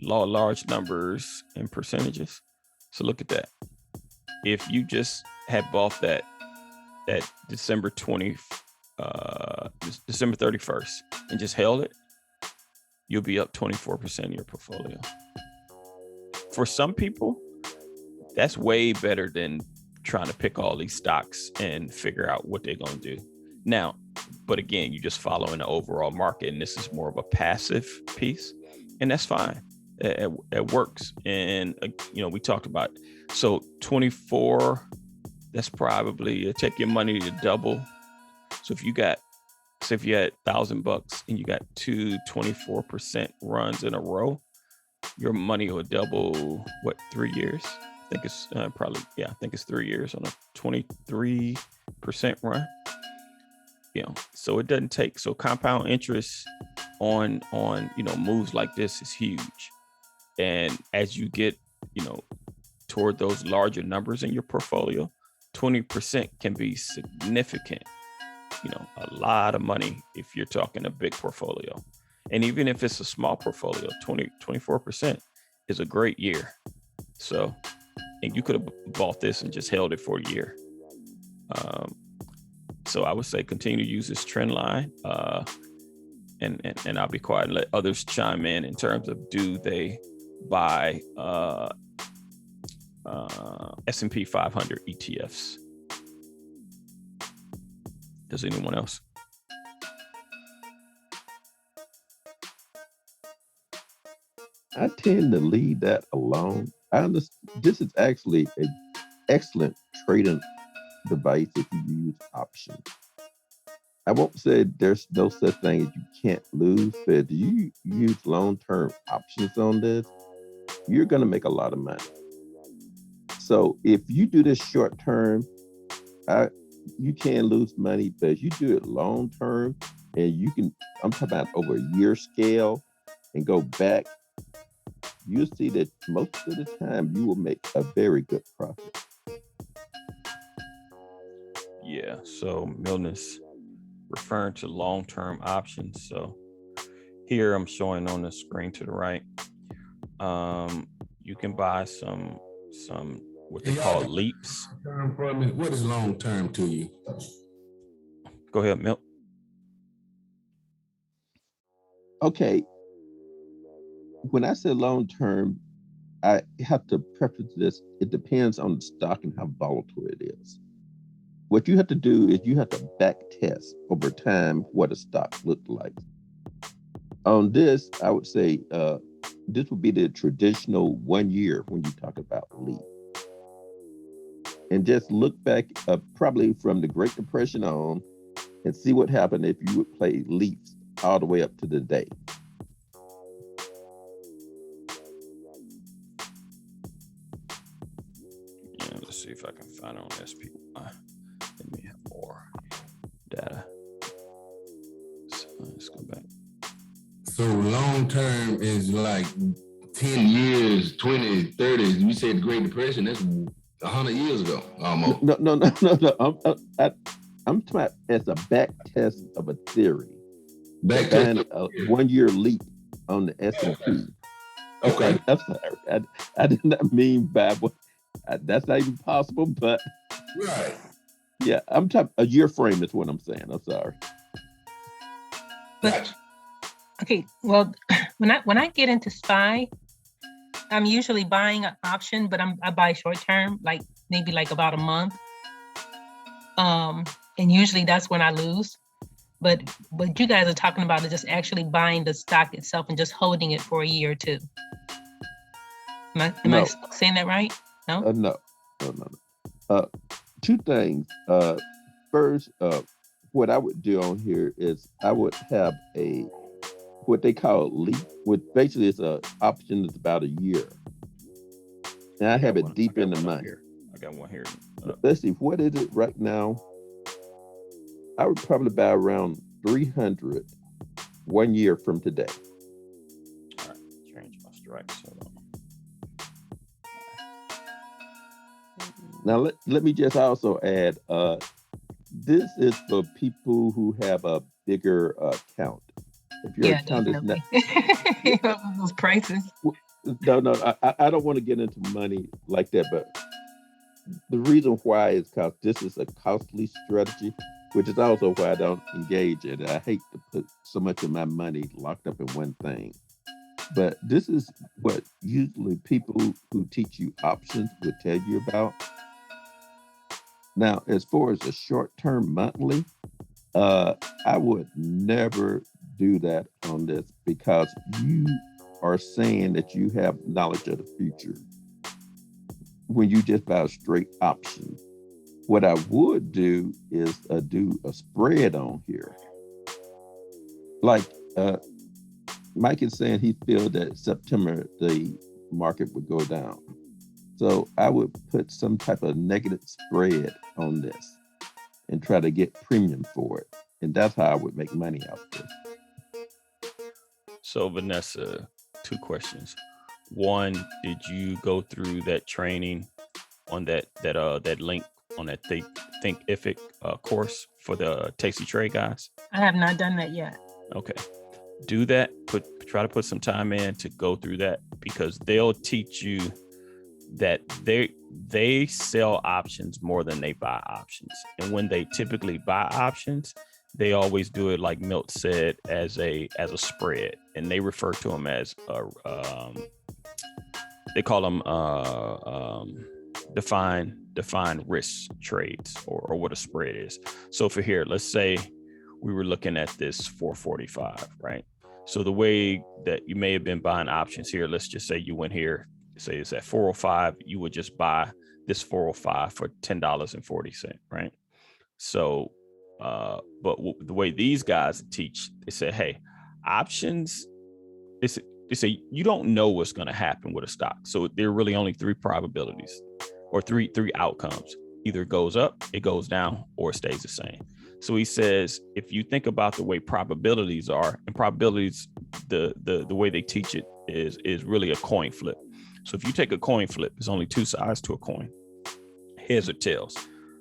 law of large numbers and percentages. So look at that. If you just had bought that December 31st and just held it, you'll be up 24% in your portfolio. For some people, that's way better than trying to pick all these stocks and figure out what they're going to do. Now, but again, you just follow in the overall market, and this is more of a passive piece, and that's fine. It works. And we talked about, so 24, that's probably take your money to double. So if you had $1,000 and you got two 24% runs in a row, your money will double, 3 years? I think it's I think it's 3 years on a 23% run. So it doesn't take, so compound interest on moves like this is huge. And as you get, toward those larger numbers in your portfolio, 20% can be significant, a lot of money if you're talking a big portfolio. And even if it's a small portfolio, 24% is a great year. So, and you could have bought this and just held it for a year. So I would say continue to use this trend line, and I'll be quiet and let others chime in terms of, do they buy S&P 500 ETFs? Does anyone else? I tend to leave that alone. I understand this is actually an excellent trading device if you use options. I won't say there's no such thing as you can't lose, but do you use long-term options on this, you're going to make a lot of money. So if you do this short-term, you can lose money, but if you do it long-term, and you can, I'm talking about over a year scale, and go back, you'll see that most of the time you will make a very good profit. Yeah, so Milton is referring to long-term options. So here I'm showing on the screen to the right. You can buy some what they call leaps. What is long-term to you? Go ahead, Milton. Okay. When I say long-term, I have to preface this. It depends on the stock and how volatile it is. What you have to do is you have to back test over time what a stock looked like. On this, I would say this would be the traditional 1 year when you talk about leap. And just look back probably from the Great Depression on and see what happened if you would play leaps all the way up to the day. Yeah, let's see if I can find it on SPY. Let me have more data. So let's go back. So long term is like 10 years, 20, 30. You said the Great Depression, that's 100 years ago almost. No. I'm talking about as a back test of a theory. Back Buying to a 1 year leap on the S&P. okay. I'm sorry. I did not mean by what. That's not even possible. But Right. yeah, I'm talking a year frame is what I'm saying. I'm sorry. Gotcha. Okay, well, when I get into SPY, I'm usually buying an option, but I buy short term, like maybe like about a month. And usually that's when I lose. But what you guys are talking about is just actually buying the stock itself and just holding it for a year or two. Am I No. saying that right? No? No. Two things. First, what I would do on here is I would have what they call a leap, which basically is an option that's about a year. And I have it deep in the money. I got one here. Let's see, what is it right now? I would probably buy around 300 1 year from today. All right, change my strikes. Hold on. Now, let me just also add, this is for people who have a bigger account. If your account is not, definitely. Those prices. no, I don't want to get into money like that, but the reason why is because this is a costly strategy, which is also why I don't engage in it. I hate to put so much of my money locked up in one thing. But this is what usually people who teach you options would tell you about. Now, as far as the short-term monthly, I would never do that on this because you are saying that you have knowledge of the future when you just buy a straight option. What I would do is do a spread on here. Like Mike is saying he feels that September the market would go down. So I would put some type of negative spread on this and try to get premium for it. And that's how I would make money off this. So Vanessa, two questions. One, did you go through that training on that link on that Thinkific course for the Tasty Trade guys? I have not done that yet. Okay. Do that. Try to put some time in to go through that because they'll teach you that they sell options more than they buy options. And when they typically buy options, they always do it, like Milt said, as a spread, and they refer to them as they call them defined risk trades, or what a spread is. So for here, let's say we were looking at this 445, right? So the way that you may have been buying options here, let's just say you went here, say it's at 405, you would just buy this 405 for $10.40, right? So but the way these guys teach, they say, hey, options, they say you don't know what's going to happen with a stock. So there are really only three probabilities or three outcomes. Either it goes up, it goes down, or it stays the same. So he says, if you think about the way probabilities are, and probabilities, the way they teach it is really a coin flip. So if you take a coin flip, there's only two sides to a coin, heads or tails.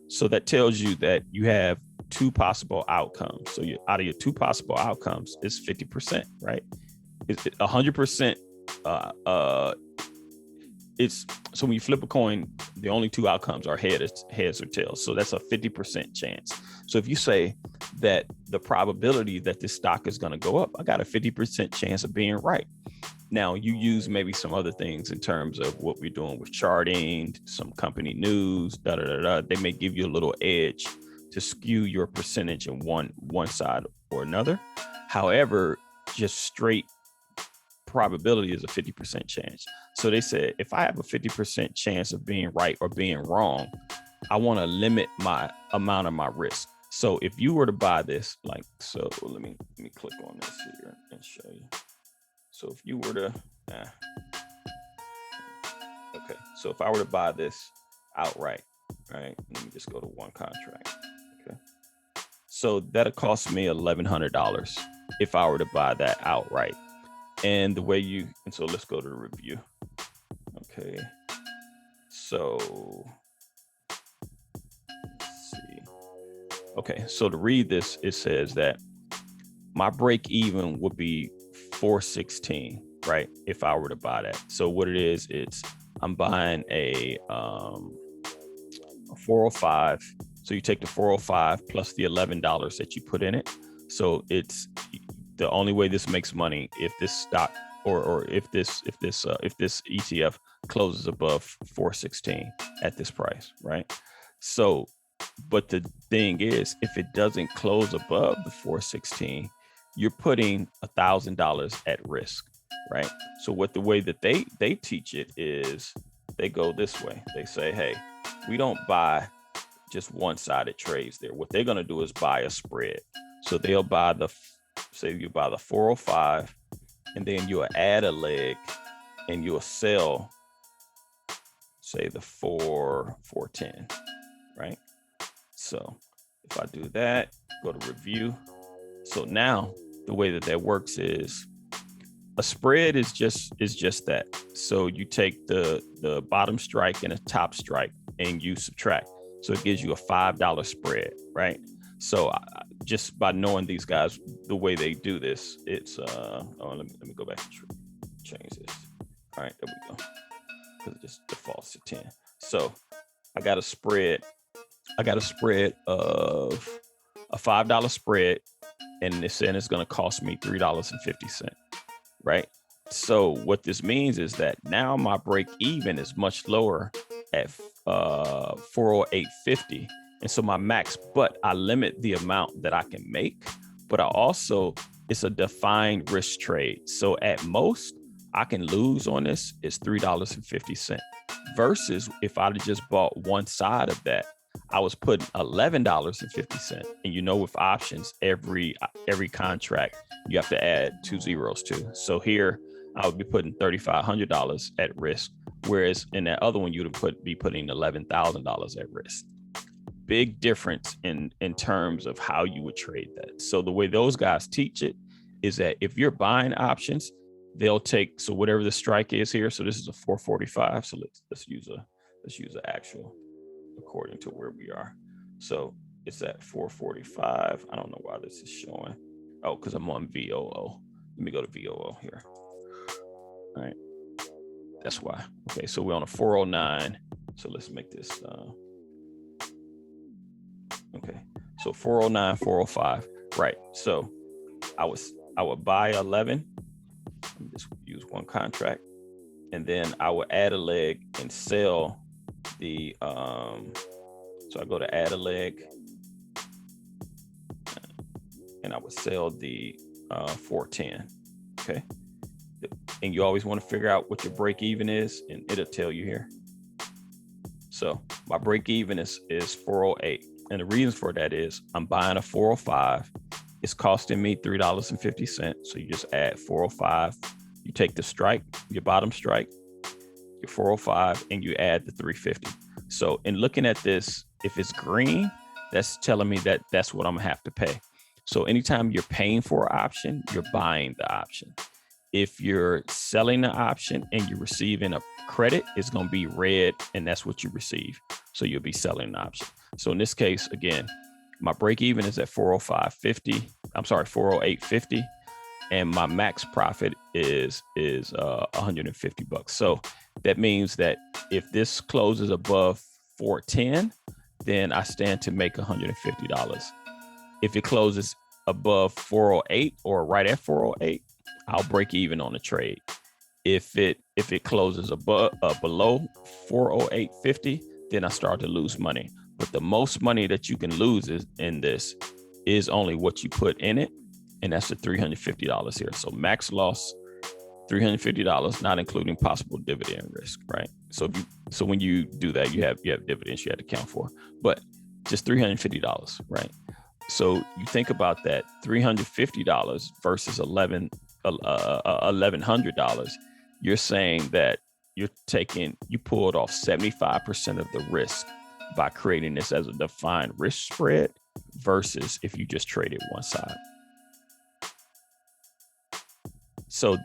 So that tells you that you have two possible outcomes. So out of your two possible outcomes, it's 50%, right? It's 100%. It's so when you flip a coin, the only two outcomes are heads or tails. So that's a 50% chance. So if you say that the probability that this stock is going to go up, I got a 50% chance of being right. Now you use maybe some other things in terms of what we're doing with charting, some company news, They may give you a little edge to skew your percentage in one side or another. However, just straight probability is a 50% chance. So they said, if I have a 50% chance of being right or being wrong, I want to limit my amount of my risk. So if you were to buy this, like, so let me click on this here and show you. So if you were to, okay, so if I were to buy this outright, right? Let me just go to one contract. Okay. So that'll cost me $1,100 if I were to buy that outright. And the way and so let's go to the review. Okay. So let's see. Okay. So to read this, it says that my break even would be $416, right? If I were to buy that. So what it is, I'm buying a 405. So you take the 405 plus the $11 that you put in it. So it's the only way this makes money if this stock or if this ETF closes above 416 at this price, right? So, but the thing is, if it doesn't close above the 416, you're putting $1,000 at risk, right? So what the way that they teach it is they go this way. They say, hey, we don't buy just one-sided trades there. What they're going to do is buy a spread. So they'll buy say you buy the 405, and then you'll add a leg and you'll sell, say, the 410, right? So if I do that, go to review. So now the way that works is a spread is just that. So you take the bottom strike and a top strike and you subtract. So it gives you a $5 spread, right? So just by knowing these guys, the way they do this, it's let me go back and change this. All right, there we go. Because it just defaults to 10. So I got a spread of a $5 spread, and it's saying it's going to cost me $3.50, right? So what this means is that now my break even is much lower at 408.50. And so my max, but I limit the amount that I can make, but I also, it's a defined risk trade. So at most I can lose on this is $3.50 versus if I'd have just bought one side of that, I was putting $11.50. And you know, with options, every contract, you have to add 2 zeros to. So here I would be putting $3,500 at risk. Whereas in that other one, you'd be putting $11,000 at risk. Big difference in terms of how you would trade that. So the way those guys teach it is that if you're buying options, they'll take, so whatever the strike is here. So this is a 445. So let's use an actual according to where we are. So it's at 445. I don't know why this is showing. Oh, because I'm on VOO. Let me go to VOO here. All right. That's why. Okay, so we're on a 409. So let's make this okay. So 409, 405. Right. So I would buy 11. Let me just use one contract. And then I would add a leg and sell the so I go to add a leg and I would sell the 410. Okay. And you always want to figure out what your break even is, and it'll tell you here. So my break even is 408. And the reason for that is I'm buying a 405. It's costing me $3.50. So you just add 405. You take the strike, your bottom strike, your 405, and you add the 350. So in looking at this, if it's green, that's telling me that that's what I'm gonna have to pay. So anytime you're paying for an option, you're buying the option. If you're selling the option and you're receiving a credit, it's going to be red, and that's what you receive. So you'll be selling the option. So in this case, again, my break even is at 405.50. I'm sorry, 408.50, and my max profit is $150. So that means that if this closes above 410, then I stand to make $150. If it closes above 408 or right at 408, I'll break even on the trade. If it closes above below 408.50, then I start to lose money. But the most money that you can lose is only what you put in it, and that's the $350 here. So max loss, $350, not including possible dividend risk, right? So when you do that, you have dividends you have to account for, but just $350, right? So you think about that, $350 versus $1,100. You're saying that you pulled off 75% of the risk by creating this as a defined risk spread versus if you just traded one side. So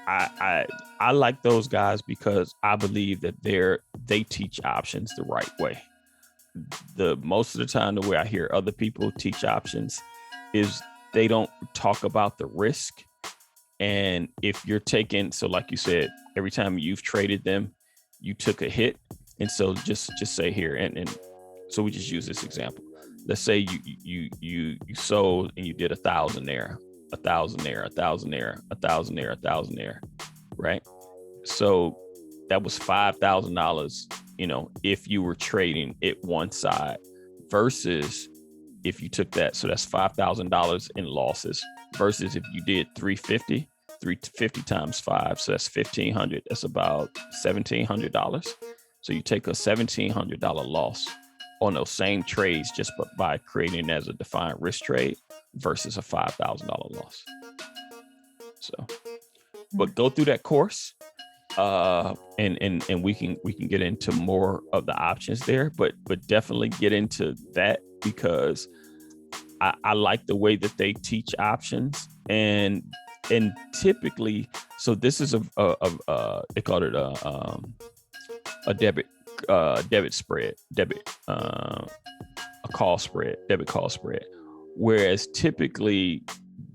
I like those guys because I believe that they teach options the right way. The most of the time, the way I hear other people teach options is they don't talk about the risk. And if you're taking, so like you said, every time you've traded them, you took a hit. And so just say here, and so we just use this example. Let's say you sold and you did 1,000 there, 1,000 there, 1,000 there, 1,000 there, 1,000 there, right? So that was $5,000, if you were trading it one side versus if you took that. So that's $5,000 in losses versus if you did 350 times 5. So that's 1,500. That's about $1,700. So you take a $1,700 loss on those same trades just by creating it as a defined risk trade versus a $5,000 loss. So, but go through that course, and we can get into more of the options there, but definitely get into that because I like the way that they teach options and typically, so this is they call it a debit spread, a call spread, debit call spread. Whereas typically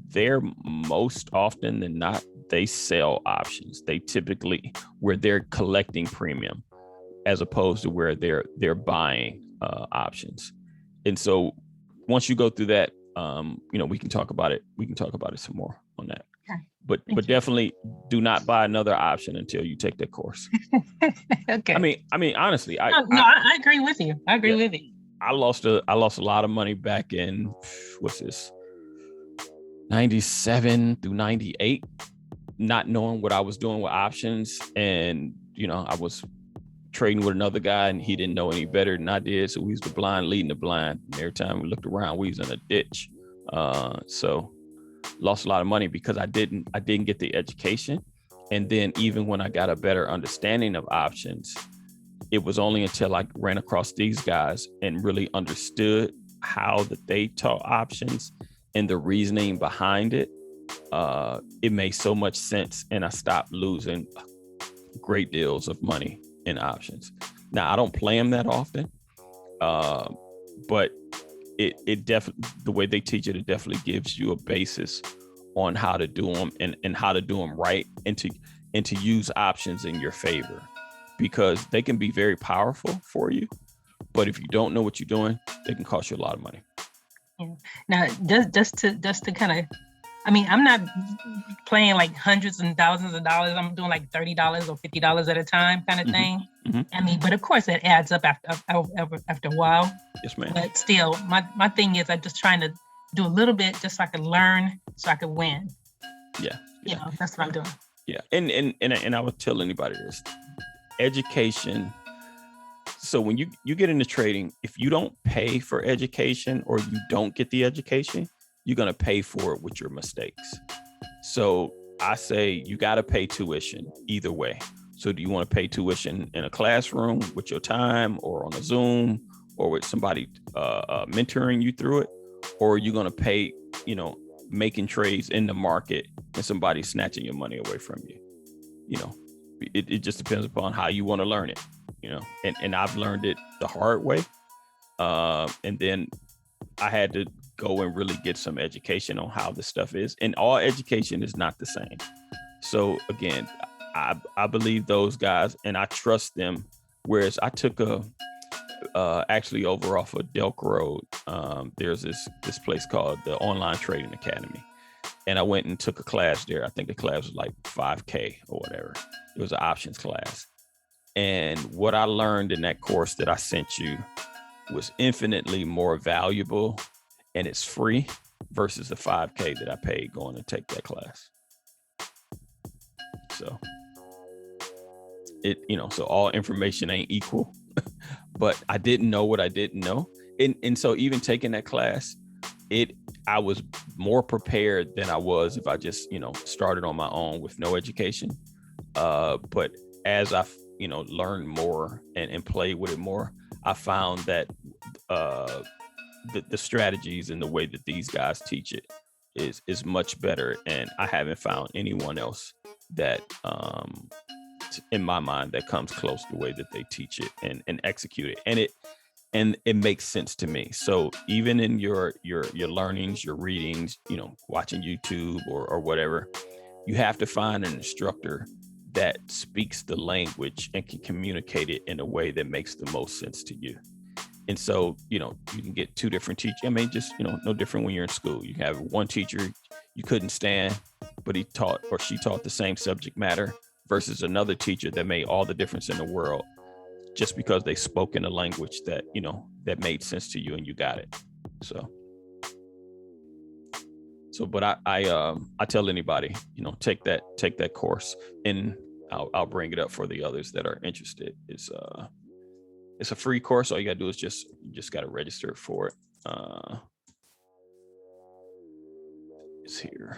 they're most often than not, they sell options. They typically where they're collecting premium as opposed to where they're buying options. And so once you go through that, we can talk about it. We can talk about it some more on that. Okay. But definitely do not buy another option until you take that course. Okay. I mean, honestly, I agree with you. I agree with you. I lost a lot of money back in, what's this, 97 through 98, not knowing what I was doing with options. And, I was trading with another guy and he didn't know any better than I did. So we was the blind leading the blind. And every time we looked around, we was in a ditch. So lost a lot of money because I didn't get the education. And then even when I got a better understanding of options, it was only until I ran across these guys and really understood how that they taught options and the reasoning behind it. It made so much sense, and I stopped losing great deals of money in options. Now I don't play them that often, but it definitely, the way they teach it, it definitely gives you a basis on how to do them and how to do them right, and to use options in your favor, because they can be very powerful for you, but if you don't know what you're doing, they can cost you a lot of money. Yeah. Now, just to kind of, I'm not playing like hundreds and thousands of dollars. I'm doing like $30 or $50 at a time kind of thing. Mm-hmm. But of course it adds up after a while. Yes, ma'am. But still, my thing is I'm just trying to do a little bit just so I can learn, so I can win. Yeah. That's what I'm doing. Yeah. And I would tell anybody this. Education. So when you get into trading, if you don't pay for education or you don't get the education, you're going to pay for it with your mistakes. So I say you got to pay tuition either way. So do you want to pay tuition in a classroom with your time, or on a Zoom, or with somebody mentoring you through it? Or are you going to pay, making trades in the market and somebody snatching your money away from you? It just depends upon how you want to learn it, and I've learned it the hard way. And then I had to go and really get some education on how this stuff is. And all education is not the same. So again, I believe those guys and I trust them. Whereas I took actually over off of Delk Road, there's this place called the Online Trading Academy. And I went and took a class there. I think the class was like $5,000 or whatever. It was an options class. And what I learned in that course that I sent you was infinitely more valuable, and it's free versus the $5,000 that I paid going to take that class. So so all information ain't equal, but I didn't know what I didn't know. and so even taking that class, I was more prepared than I was if I just, started on my own with no education. But as I, learned more and played with it more, I found that the strategies and the way that these guys teach it is much better. And I haven't found anyone else that, in my mind, that comes close to the way that they teach it and execute it. And it makes sense to me. So even in your learnings, your readings, watching YouTube or whatever, you have to find an instructor that speaks the language and can communicate it in a way that makes the most sense to you. And so, you can get two different teachers. I mean, just, no different when you're in school. You have one teacher you couldn't stand, but he taught or she taught the same subject matter versus another teacher that made all the difference in the world just because they spoke in a language that, that made sense to you and you got it. But I tell anybody, take that course, and I'll bring it up for the others that are interested. It's a free course. All you gotta do is just gotta register for it. It's here.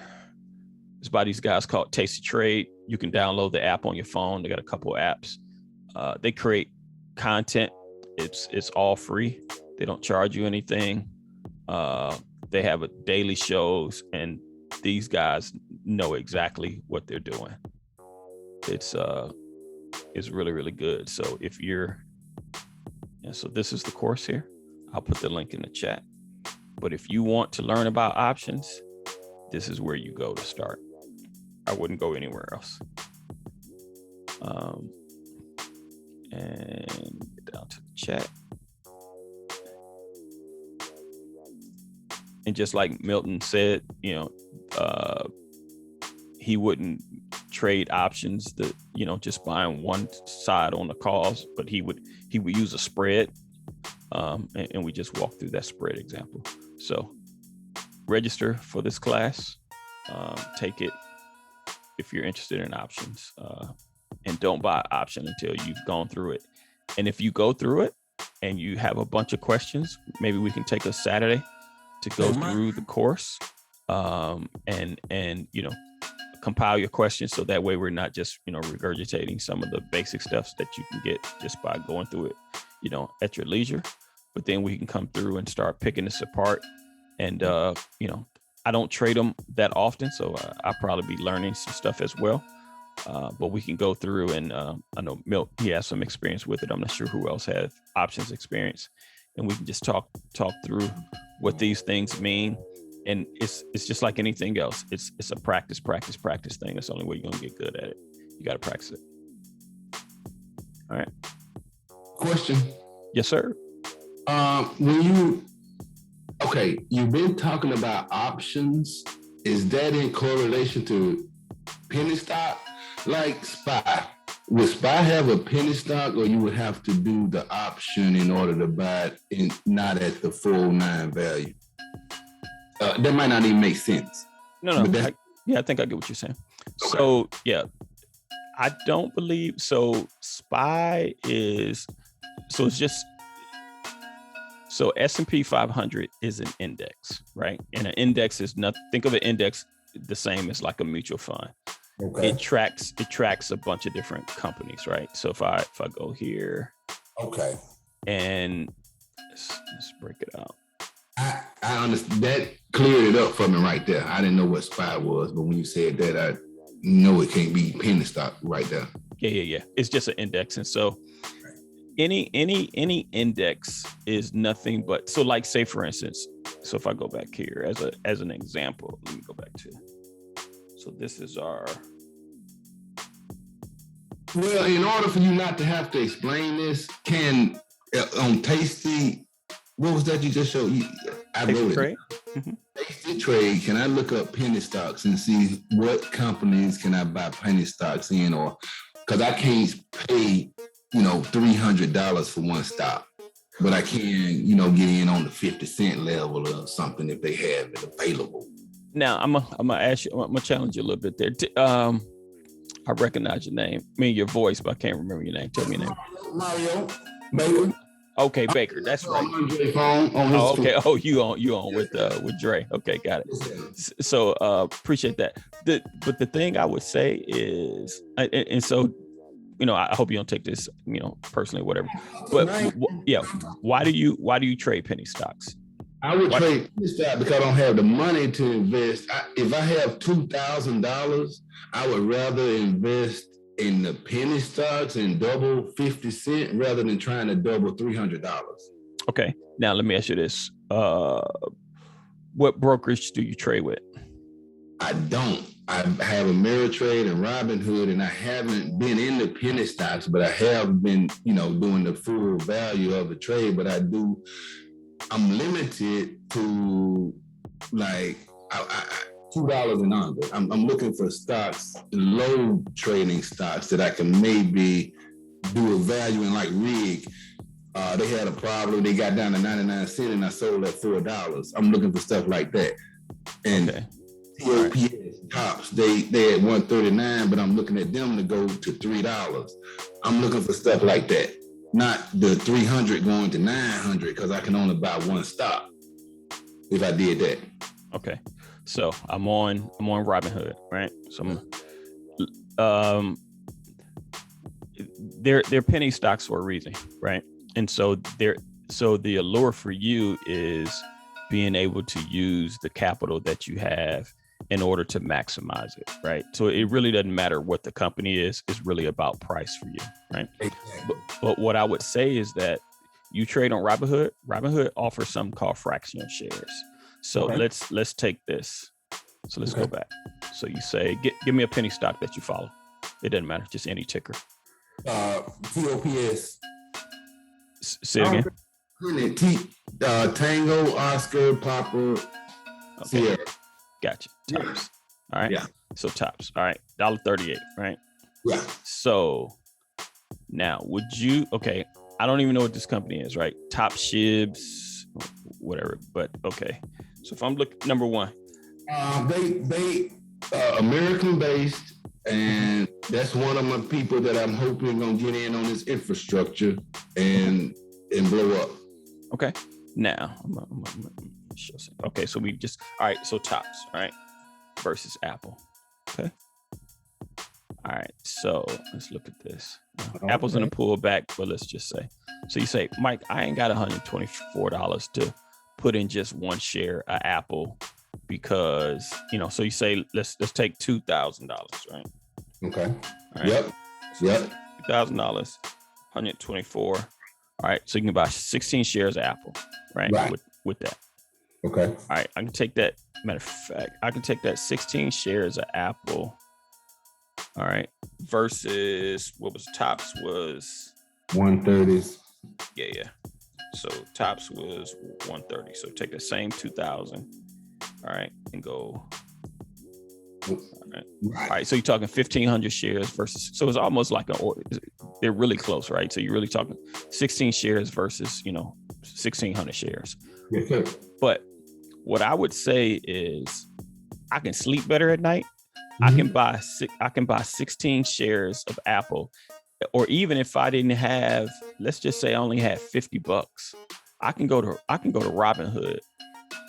It's by these guys called Tasty Trade. You can download the app on your phone. They got a couple of apps. They create content. It's all free. They don't charge you anything. They have daily shows, and these guys know exactly what they're doing. It's really, really good. So so this is the course here. I'll put the link in the chat. But if you want to learn about options, this is where you go to start. I wouldn't go anywhere else. And get down to the chat. And just like Milton said, he wouldn't trade options that, just buying one side on the calls, but he would use a spread. And we just walked through that spread example. So register for this class, take it if you're interested in options, and don't buy an option until you've gone through it. And if you go through it and you have a bunch of questions, maybe we can take a Saturday to go through the course, and compile your questions, so that way we're not just regurgitating some of the basic stuff that you can get just by going through it at your leisure. But then we can come through and start picking this apart. And I don't trade them that often, so I'll probably be learning some stuff as well. But we can go through, and I know Milt, he has some experience with it. I'm not sure who else has options experience, and we can just talk through what these things mean. And it's just like anything else. It's a practice thing. That's the only way you're gonna get good at it. You got to practice it. All right. Question. Yes, sir. You've been talking about options. Is that in correlation to penny stock? Like SPY. Would SPY have a penny stock, or you would have to do the option in order to buy it, not at the full 9 value? That might not even make sense. No. I think I get what you're saying. Okay. So yeah, I don't believe so. SPY is it's just so S&P 500 is an index, right? And an index is nothing. Think of an index the same as like a mutual fund. Okay. It tracks a bunch of different companies, right? So if I go here, okay, and let's break it out. I understand. That cleared it up for me right there. I didn't know what SPY was, but when you said that, I know it can't be penny stock right there. Yeah. It's just an index, and so any index is nothing but, so like, say for instance, so if I go back here as an example, let me go back to. So this is our. Well, in order for you not to have to explain this, can on Tasty. What was that you just showed? I wrote it. Tasty Trade. Can I look up penny stocks and see what companies can I buy penny stocks in, or because I can't pay, $300 for one stock, but I can, get in on the 50-cent level or something if they have it available. Now I'm gonna ask you. I'm gonna challenge you a little bit there. I recognize your name, your voice, but I can't remember your name. Tell me your name. Mario Baker. Okay, Baker, that's right. Andre phone on his Oh, okay. phone. Oh, you on with Dre. Okay, got it. So appreciate that. But the thing I would say is, and so, I hope you don't take this, personally, whatever. But yeah, why do you trade penny stocks? I would trade this stock because I don't have the money to invest. If I have $2,000, I would rather invest in the penny stocks and double 50 cents rather than trying to double $300. Okay. Now let me ask you this: what brokerage do you trade with? I don't. I have Ameritrade and Robinhood, and I haven't been in the penny stocks, but I have been, doing the full value of the trade. But I'm limited to like $2 and under. I'm looking for stocks, low trading stocks that I can maybe do a value in, like RIG. They had a problem. They got down to 99 cents and I sold at $4. I'm looking for stuff like that. And Okay. TOPS tops, they at 139, but I'm looking at them to go to $3. I'm looking for stuff like that. Not the 300 going to 900 because I can only buy one stock if I did that. Okay. So I'm on Robinhood, right? So they're penny stocks for a reason, right? And so the allure for you is being able to use the capital that you have in order to maximize it, right? So it really doesn't matter what the company is. It's really about price for you, right? Exactly. But what I would say is that you trade on Robinhood. Robinhood offers something called fractional shares. So Okay. let's take this. So let's go back. So you say, give me a penny stock that you follow. It doesn't matter, just any ticker. TOPS. Say it again. Tango, Oscar, Papa, Okay. Sierra. Gotcha. Tops. All right. Yeah. So tops. All right. $1.38, right? Yeah. So now okay, I don't even know what this company is, right? Top Shibs, whatever, but okay. So if I'm looking, number one. They American based, and that's one of my people that I'm hoping gonna get in on this infrastructure and blow up. Okay. Now, I'm gonna show some. Okay, so all right, so tops, right? Versus Apple. Okay. All right, so let's look at this. Apple's gonna pull back, but let's just say. So you say, Mike, I ain't got $124 to put in just one share of Apple because, so you say, let's take $2,000, right? Okay. All right. Yep. $2,000, 124. All right, so you can buy 16 shares of Apple, right? Right. With that. Okay. All right, I can take that. Matter of fact, I can take that 16 shares of Apple. All right, versus what was tops was 130s. yeah. So tops was 130. So take the same 2,000. All right, and go. All right. So you're talking 1,500 shares versus. So it's almost like they're really close, right? So you're really talking 16 shares versus 1,600 shares. Yes, sir. But what I would say is, I can sleep better at night. Mm-hmm. I can buy 16 shares of Apple, or even if I didn't have, let's just say I only had $50, I can go to Robinhood.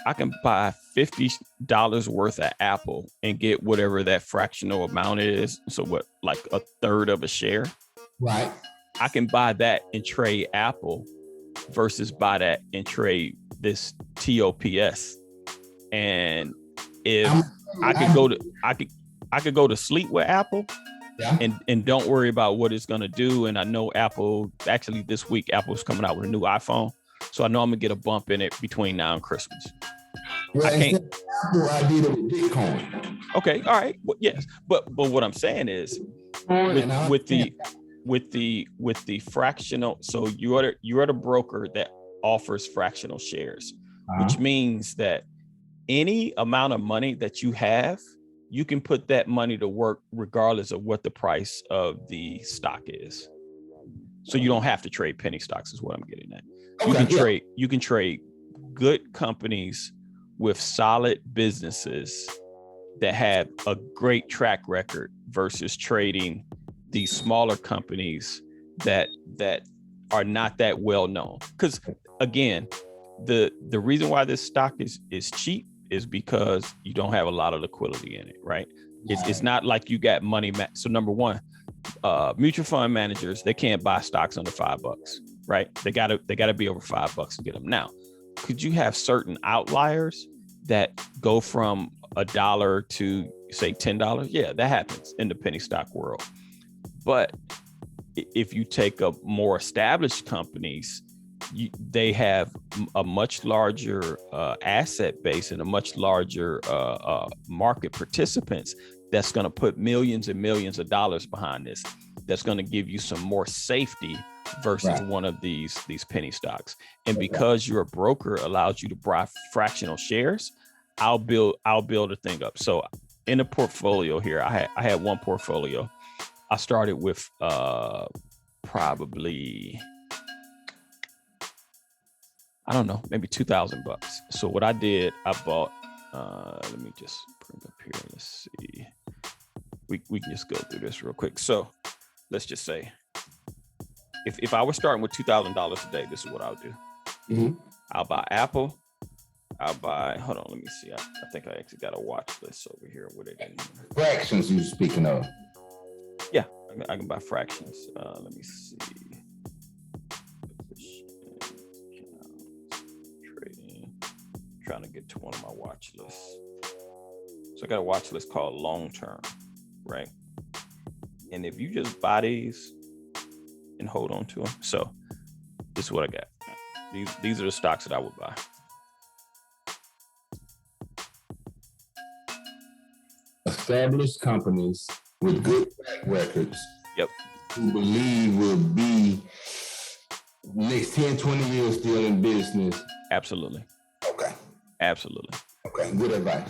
I can buy $50 worth of Apple and get whatever that fractional amount is. So what, like a third of a share? Right. I can buy that and trade Apple versus buy that and trade this TOPS. And if I could go to sleep with Apple, yeah, and don't worry about what it's gonna do. And I know Apple, actually this week, Apple's coming out with a new iPhone. So I know I'm gonna get a bump in it between now and Christmas. well, I can't. Apple, I did it with Bitcoin. Okay, all right. Well, yes, but what I'm saying is with the fractional. So you're at a broker that offers fractional shares, which means that any amount of money that you have, you can put that money to work regardless of what the price of the stock is. So you don't have to trade penny stocks, is what I'm getting at. You can trade good companies with solid businesses that have a great track record versus trading these smaller companies that are not that well known. Because again, the reason why this stock is cheap is because you don't have a lot of liquidity in it, right? It's not like you got money. So number one, mutual fund managers, they can't buy stocks under $5, right? They gotta be over $5 to get them. Now, could you have certain outliers that go from $1 to say $10? Yeah, that happens in the penny stock world. But if you take up more established companies, they have a much larger asset base and a much larger market participants that's going to put millions and millions of dollars behind this. That's going to give you some more safety versus one of these penny stocks. And because you're a broker, allows you to buy fractional shares. I'll build a thing up. So in a portfolio here, I had one portfolio. I started with probably, I don't know, maybe $2,000. So what I did, I bought, let me just bring up here. Let's see. We can just go through this real quick. So let's just say, if I was starting with $2,000 a day, this is what I'll do. Mhm. I'll buy Apple. I'll buy, hold on, let me see. I think I actually got a watch list over here. What it is. Fractions you're speaking of. Yeah, I can buy fractions. Let me see. Trading. Trying to get to one of my watch lists. So I got a watch list called long term, right? And if you just buy these and hold on to them. So this is what I got. These are the stocks that I would buy. Established companies with good track records. Yep. Who believe will be next 10, 20 years still in business. Absolutely. Okay. Absolutely. Okay. Good advice.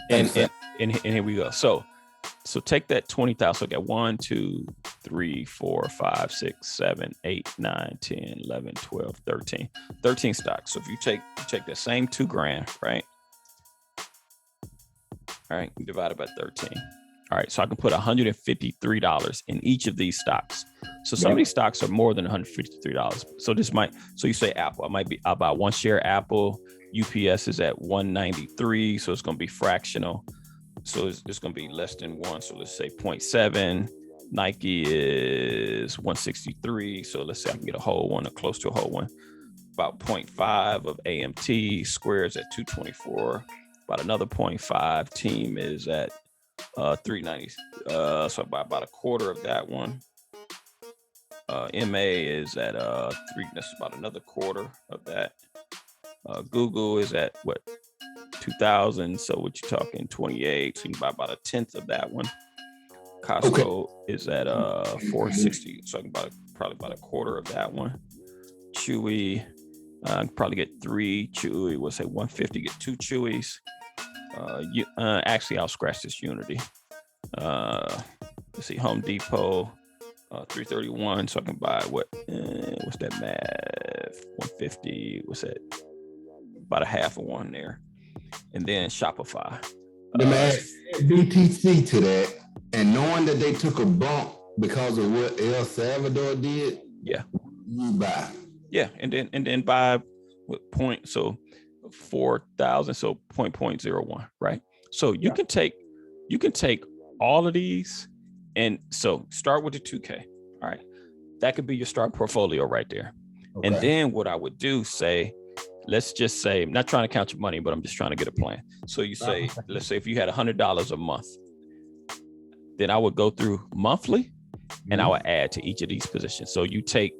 And Thanks, and here we go. So take that 20,000. So I got 1, 2, 3, 4, 5, 6, 7, 8, 9, 10, 11, 12, 13. 13 stocks. So if you take that same $2,000, right? All right, divide it by 13. All right, so I can put $153 in each of these stocks. So some of these stocks are more than $153. So you say Apple. I'll buy one share Apple. UPS is at 193, so it's going to be fractional. So it's going to be less than 1. So let's say 0.7. Nike is 163. So let's say I can get a whole one or close to a whole one. About 0.5 of AMT. Square is at 224. About another 0.5. Team is at 390. So I buy about a quarter of that one. MA is at 3. That's about another quarter of that. Google is at what, 2,000. So what you talking 28? So you can buy about a tenth of that one. Costco is at 460. So I can buy probably about a quarter of that one. Chewy, I can probably get 3 Chewy. We'll say 150. Get 2 Chewies. Actually, I'll scratch this Unity. Let's see, Home Depot, 331. So I can buy what's that math? 150. What's that? About a half of one there. And then Shopify. The man BTC to that, and knowing that they took a bump because of what El Salvador did. Yeah. You buy. Yeah, and then buy with point, so 4,000, so 0.01, right? So you can take all of these, and so start with the 2K. All right, that could be your start portfolio right there. Okay. And then what I would do, let's just say, I'm not trying to count your money, but I'm just trying to get a plan. So you say, let's say if you had $100 a month, then I would go through monthly, and I would add to each of these positions. So you take,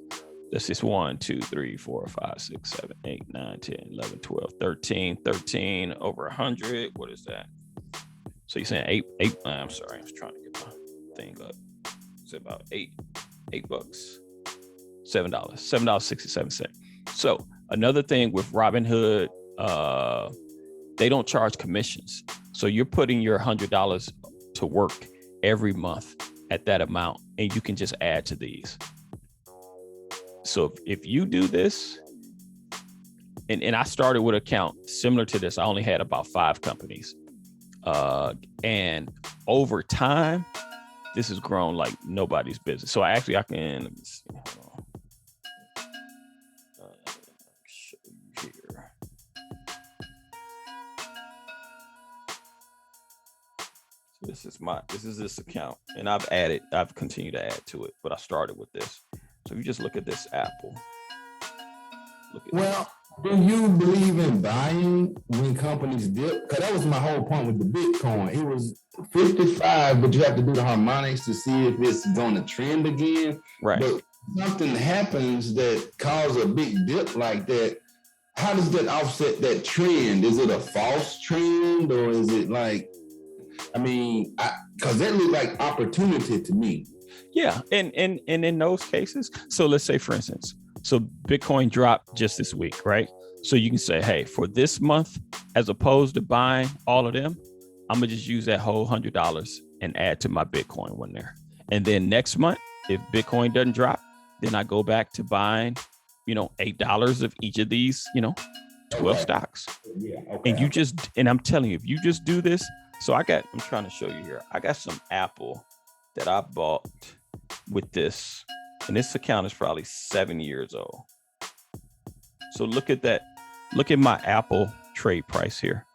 let's just 1, 2, 3, 4, 5, 6, 7, 8, 9, 10, 11, 12, 13 over 100. What is that? So you're saying eight. I'm sorry, I was trying to get my thing up. It's about $8, $7.67. So another thing with Robinhood, they don't charge commissions. So you're putting your $100 to work every month at that amount, and you can just add to these. So if you do this, and I started with an account similar to this, I only had about 5 companies. And over time, this has grown like nobody's business. So let me see. Hold on. This is this account, and I've continued to add to it, but I started with this. So if you just look at this Apple. Look at Well, do you believe in buying when companies dip? Because that was my whole point with the Bitcoin. It was 55, but you have to do the harmonics to see if it's going to trend again. right. But something happens that causes a big dip like that. How does that offset that trend? Is it a false trend, or is it like, because that looked like opportunity to me. Yeah, and in those cases, so let's say for instance, so Bitcoin dropped just this week, right? So you can say, hey, for this month, as opposed to buying all of them, I'm gonna just use that whole $100 and add to my Bitcoin one there. And then next month, if Bitcoin doesn't drop, then I go back to buying, $8 of each of these, 12 stocks. Yeah. Okay. And I'm telling you, if you just do this, so I'm trying to show you here. I got some Apple that I bought with this, and this account is probably 7 years old. So look at that. Look at my Apple trade price here.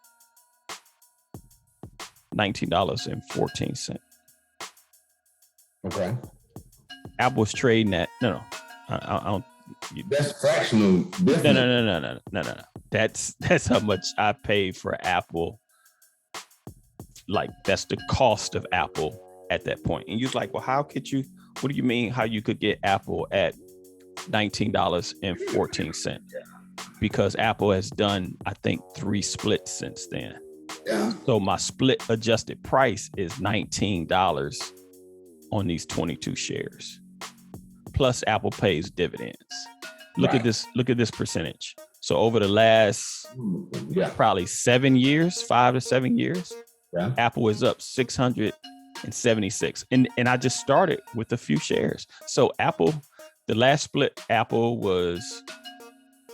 $19.14. Okay. Apple's trading at I don't. That's fractional. No. That's how much I paid for Apple. Like that's the cost of Apple at that point. And you're like, well, what do you mean how you could get Apple at $19.14? Because Apple has done, I think, 3 splits since then. Yeah. So my split adjusted price is $19 on these 22 shares. Plus Apple pays dividends. Look at this percentage. So over the last probably 7 years, 5 to 7 years, Apple is up 676. And I just started with a few shares. So Apple, the last split, Apple was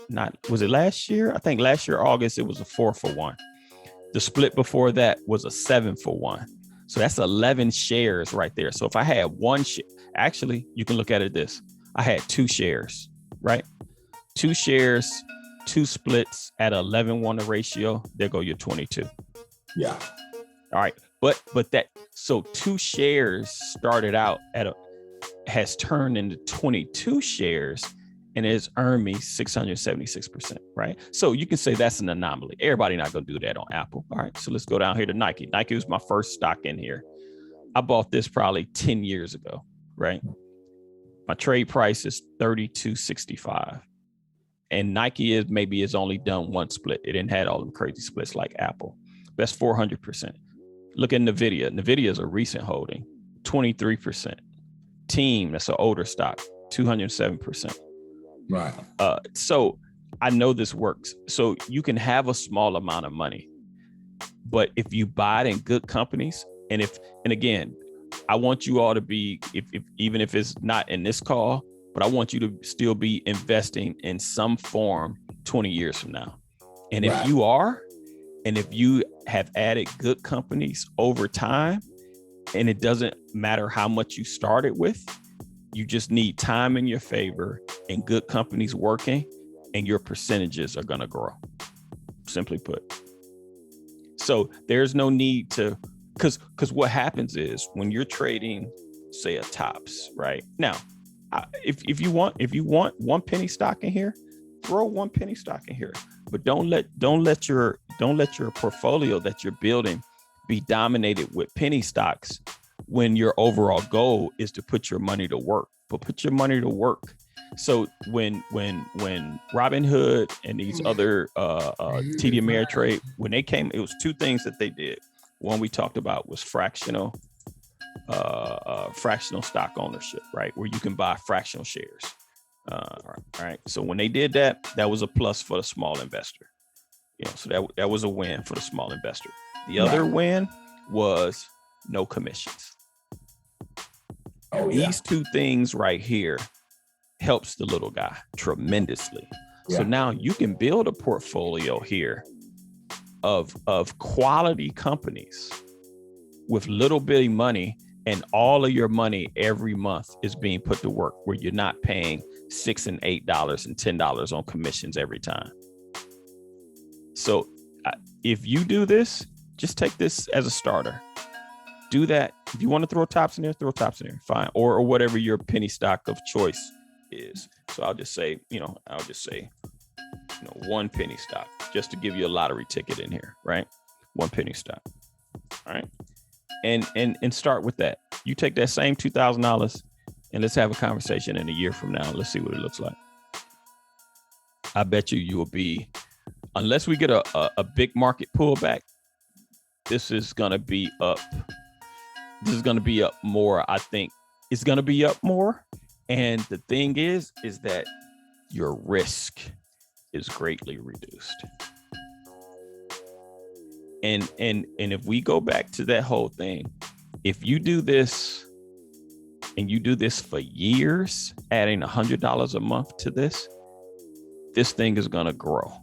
it last year? I think last year, August, it was a 4-for-1. The split before that was a 7-for-1. So that's 11 shares right there. So if I had one share, actually, you can look at it this. I had 2 shares, right? 2 shares, 2 splits at 11-1 ratio. There go your 22. Yeah. All right. But that, so 2 shares started out has turned into 22 shares and has earned me 676%, right? So you can say that's an anomaly. Everybody not going to do that on Apple. All right. So let's go down here to Nike. Nike was my first stock in here. I bought this probably 10 years ago, right? My trade price is $32.65. And Nike has only done 1 split. It didn't have all them crazy splits like Apple. That's 400%. Look at NVIDIA. NVIDIA is a recent holding, 23%. Team, that's an older stock, 207%. Right. So I know this works. So you can have a small amount of money, but if you buy it in good companies, and again, I want you all to be, even if it's not in this call, but I want you to still be investing in some form 20 years from now. And if you are, and if you have added good companies over time, and it doesn't matter how much you started with, you just need time in your favor and good companies working, and your percentages are going to grow. Simply put. So there's no need to, because what happens is when you're trading, say a Tops, right? Now, if you want 1 penny stock in here, throw 1 penny stock in here, but don't let your portfolio that you're building be dominated with penny stocks when your overall goal is to put your money to work. But put your money to work. So when Robinhood and these other TD Ameritrade, when they came, it was 2 things that they did. One we talked about was fractional stock ownership, right? Where you can buy fractional shares. All right. So when they did that, that was a plus for the small investor. So that was a win for the small investor. The other win was no commissions. These 2 things right here helps the little guy tremendously. So now you can build a portfolio here of quality companies with little bitty money, and all of your money every month is being put to work, where you're not paying $6 and $8 and $10 on commissions every time. So if you do this, just take this as a starter. do that. If you want to throw tops in there, throw tops in there, fine. Or whatever your penny stock of choice is. So I'll just say, one penny stock, just to give you a lottery ticket in here, right? One penny stock. All right. And start with that. You take that same $2,000 and let's have a conversation in a year from now. Let's see what it looks like. I bet you will be, unless we get a big market pullback, this is going to be up. This is going to be up more. I think it's going to be up more. And the thing is that your risk is greatly reduced. And if we go back to that whole thing, if you do this and you do this for years, adding $100 a month to this thing is going to grow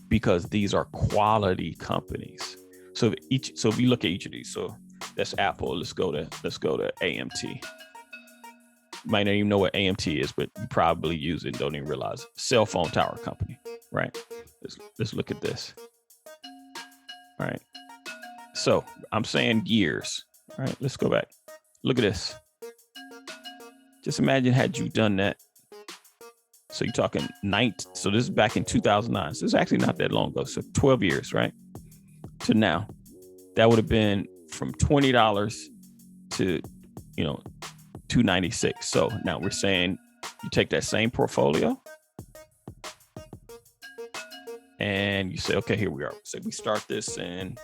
because these are quality companies. So if you look at each of these, so that's Apple. Let's go to AMT. You might not even know what AMT is, but you probably use it and don't even realize. Cell phone tower company, right? Let's look at this. All right. So I'm saying years. All right, let's go back. Look at this. Just imagine had you done that. So you're talking so this is back in 2009. So it's actually not that long ago. So 12 years, right? To now, that would have been from $20 to, $296. So now we're saying you take that same portfolio and you say, okay, here we are. So we start this and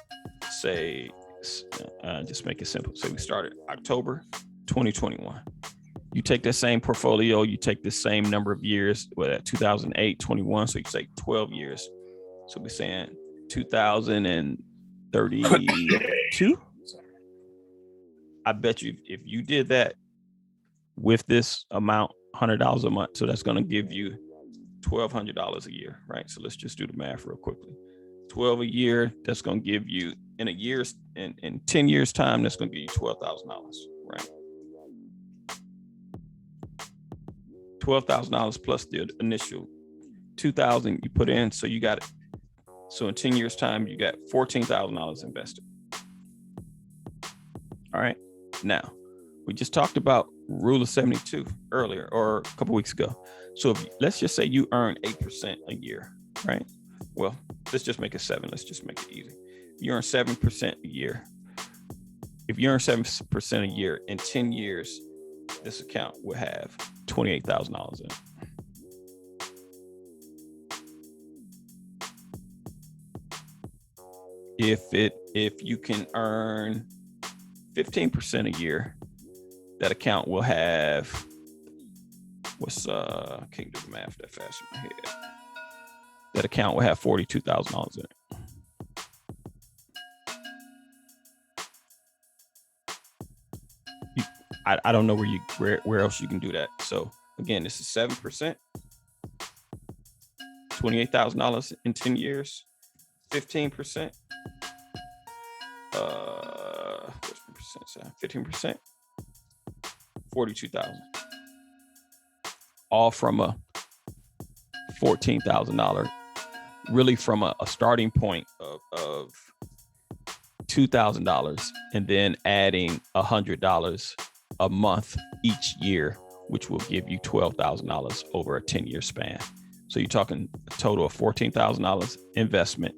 say, just make it simple. So we started October 2021. You take that same portfolio, you take the same number of years, at 2008, 21. So you say 12 years. So we're saying 2032. I bet you if you did that with this amount, $100 a month, so that's going to give you $1,200 a year, right? So let's just do the math real quickly. 12 a year, that's going to give you in 10 years time, that's going to give you $12,000, right? $12,000 plus the initial $2,000 you put in. So you got it. So in 10 years time, you got $14,000 invested. All right. Now, we just talked about rule of 72 earlier or a couple weeks ago. So let's just say you earn 8% a year, right? Well, let's just make it 7. Let's just make it easy. You earn 7% a year. If you earn 7% a year in 10 years, this account will have $28,000 in it. If you can earn 15% a year, that account will have I can't do the math that fast in my head. That account will have $42,000 in it. I don't know where else you can do that. So again, this is 7%, $28,000 in 10 years, 15%. 15%, 42,000. All from a $14,000, really from a starting point of $2,000, and then adding $100 a month each year, which will give you $12,000 over a 10-year span. So you're talking a total of $14,000 investment.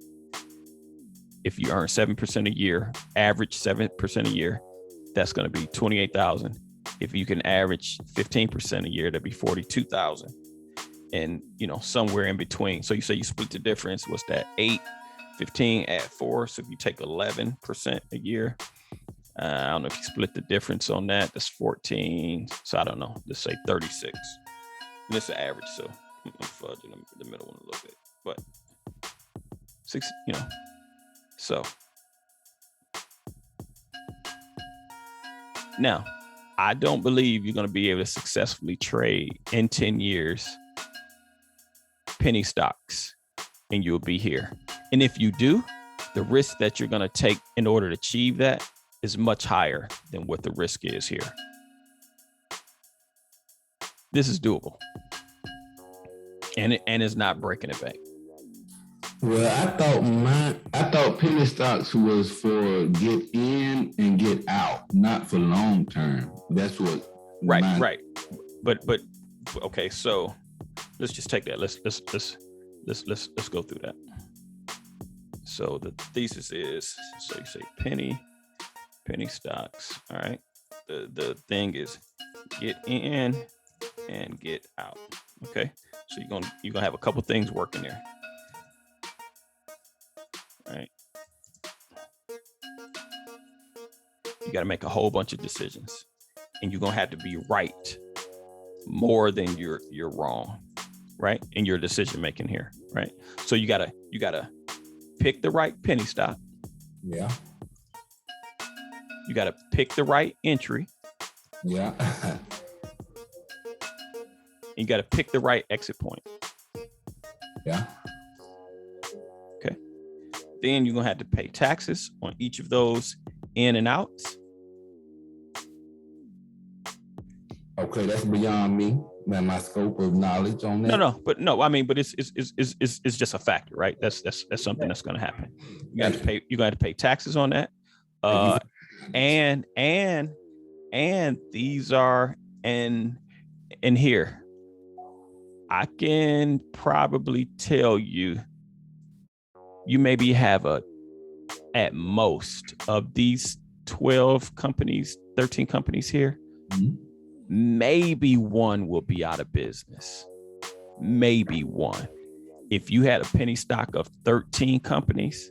If you earn 7% a year, average 7% a year, that's going to be $28,000. If you can average 15% a year, that'd be $42,000. And somewhere in between. So you say you split the difference. What's that? 8, 15, add 4. So if you take 11% a year, I don't know if you split the difference on that. That's 14. So I don't know. Let's say 36. And it's an average. So I'm fudging the middle one a little bit. But 6, So now, I don't believe you're going to be able to successfully trade in 10 years penny stocks and you'll be here. And if you do, the risk that you're going to take in order to achieve that is much higher than what the risk is here. This is doable. And it's not breaking the bank. Well, I thought penny stocks was for get in and get out, not for long term. That's what. Right. But okay, so let's just take that. Let's go through that. So the thesis is, so you say penny stocks. All right. The thing is get in and get out. Okay. So you're gonna have a couple things working there. All right. You got to make a whole bunch of decisions, and you're gonna have to be right more than you're wrong, right? In your decision making here, right? So you gotta pick the right penny stock. Yeah. You gotta pick the right entry. Yeah. You gotta pick the right exit point. Yeah. Okay. Then you're gonna have to pay taxes on each of those in and outs. Okay, that's beyond me and my scope of knowledge on that. No. I mean, but it's just a factor, right? That's something that's gonna happen. You got to pay. You got to pay taxes on that. And these are and here, I can probably tell you, you maybe have at most of these 12 companies, 13 companies here, maybe one will be out of business. Maybe one. If you had a penny stock of 13 companies,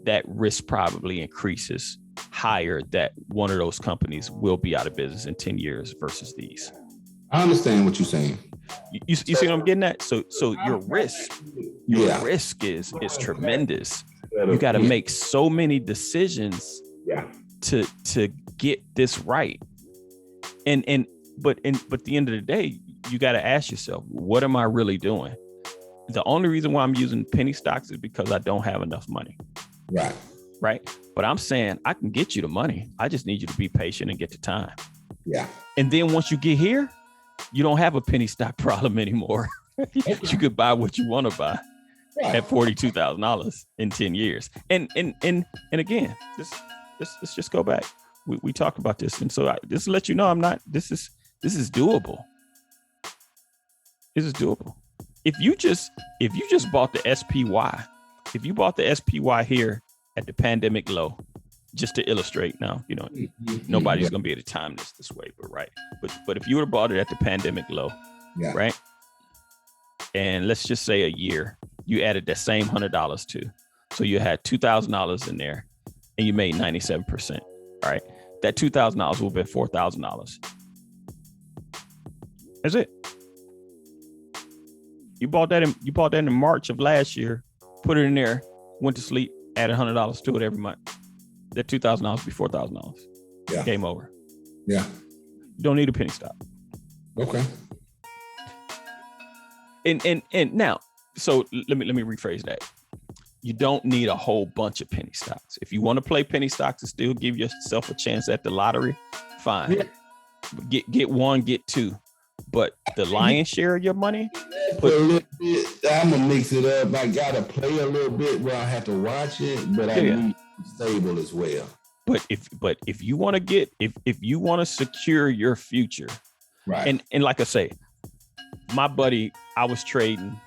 that risk probably increases higher that one of those companies will be out of business in 10 years versus these. I understand what you're saying. You see what I'm getting at? So your risk is tremendous. You got to make so many decisions to get this right. But at the end of the day, you got to ask yourself, what am I really doing? The only reason why I'm using penny stocks is because I don't have enough money. Right. But I'm saying I can get you the money. I just need you to be patient and get the time. Yeah. And then once you get here, you don't have a penny stock problem anymore. You could buy what you want to buy at $42,000 in 10 years. And again, let's just go back. We talked about this. And so just to let you know, this is doable. This is doable. If you just bought the SPY, if you bought the SPY here at the pandemic low, just to illustrate now, nobody's going to be able to time this way, but if you would have bought it at the pandemic low, right? And let's just say a year, you added that same $100 to, so you had $2,000 in there and you made 97%, right? That $2,000 will have been $4,000. That's it. You bought that in March of last year, put it in there, went to sleep, added $100 to it every month. That $2,000 be $4,000. Yeah. Game over. Yeah. You don't need a penny stock. Okay. And now, so let me rephrase that. You don't need a whole bunch of penny stocks. If you want to play penny stocks and still give yourself a chance at the lottery, fine. Yeah. Get one, get two. But the lion's share of your money, a little bit, I'm gonna mix it up. I gotta play a little bit where I have to watch it, but I need stable as well. But if you want to if you want to secure your future, right? And like I say, my buddy, I was trading,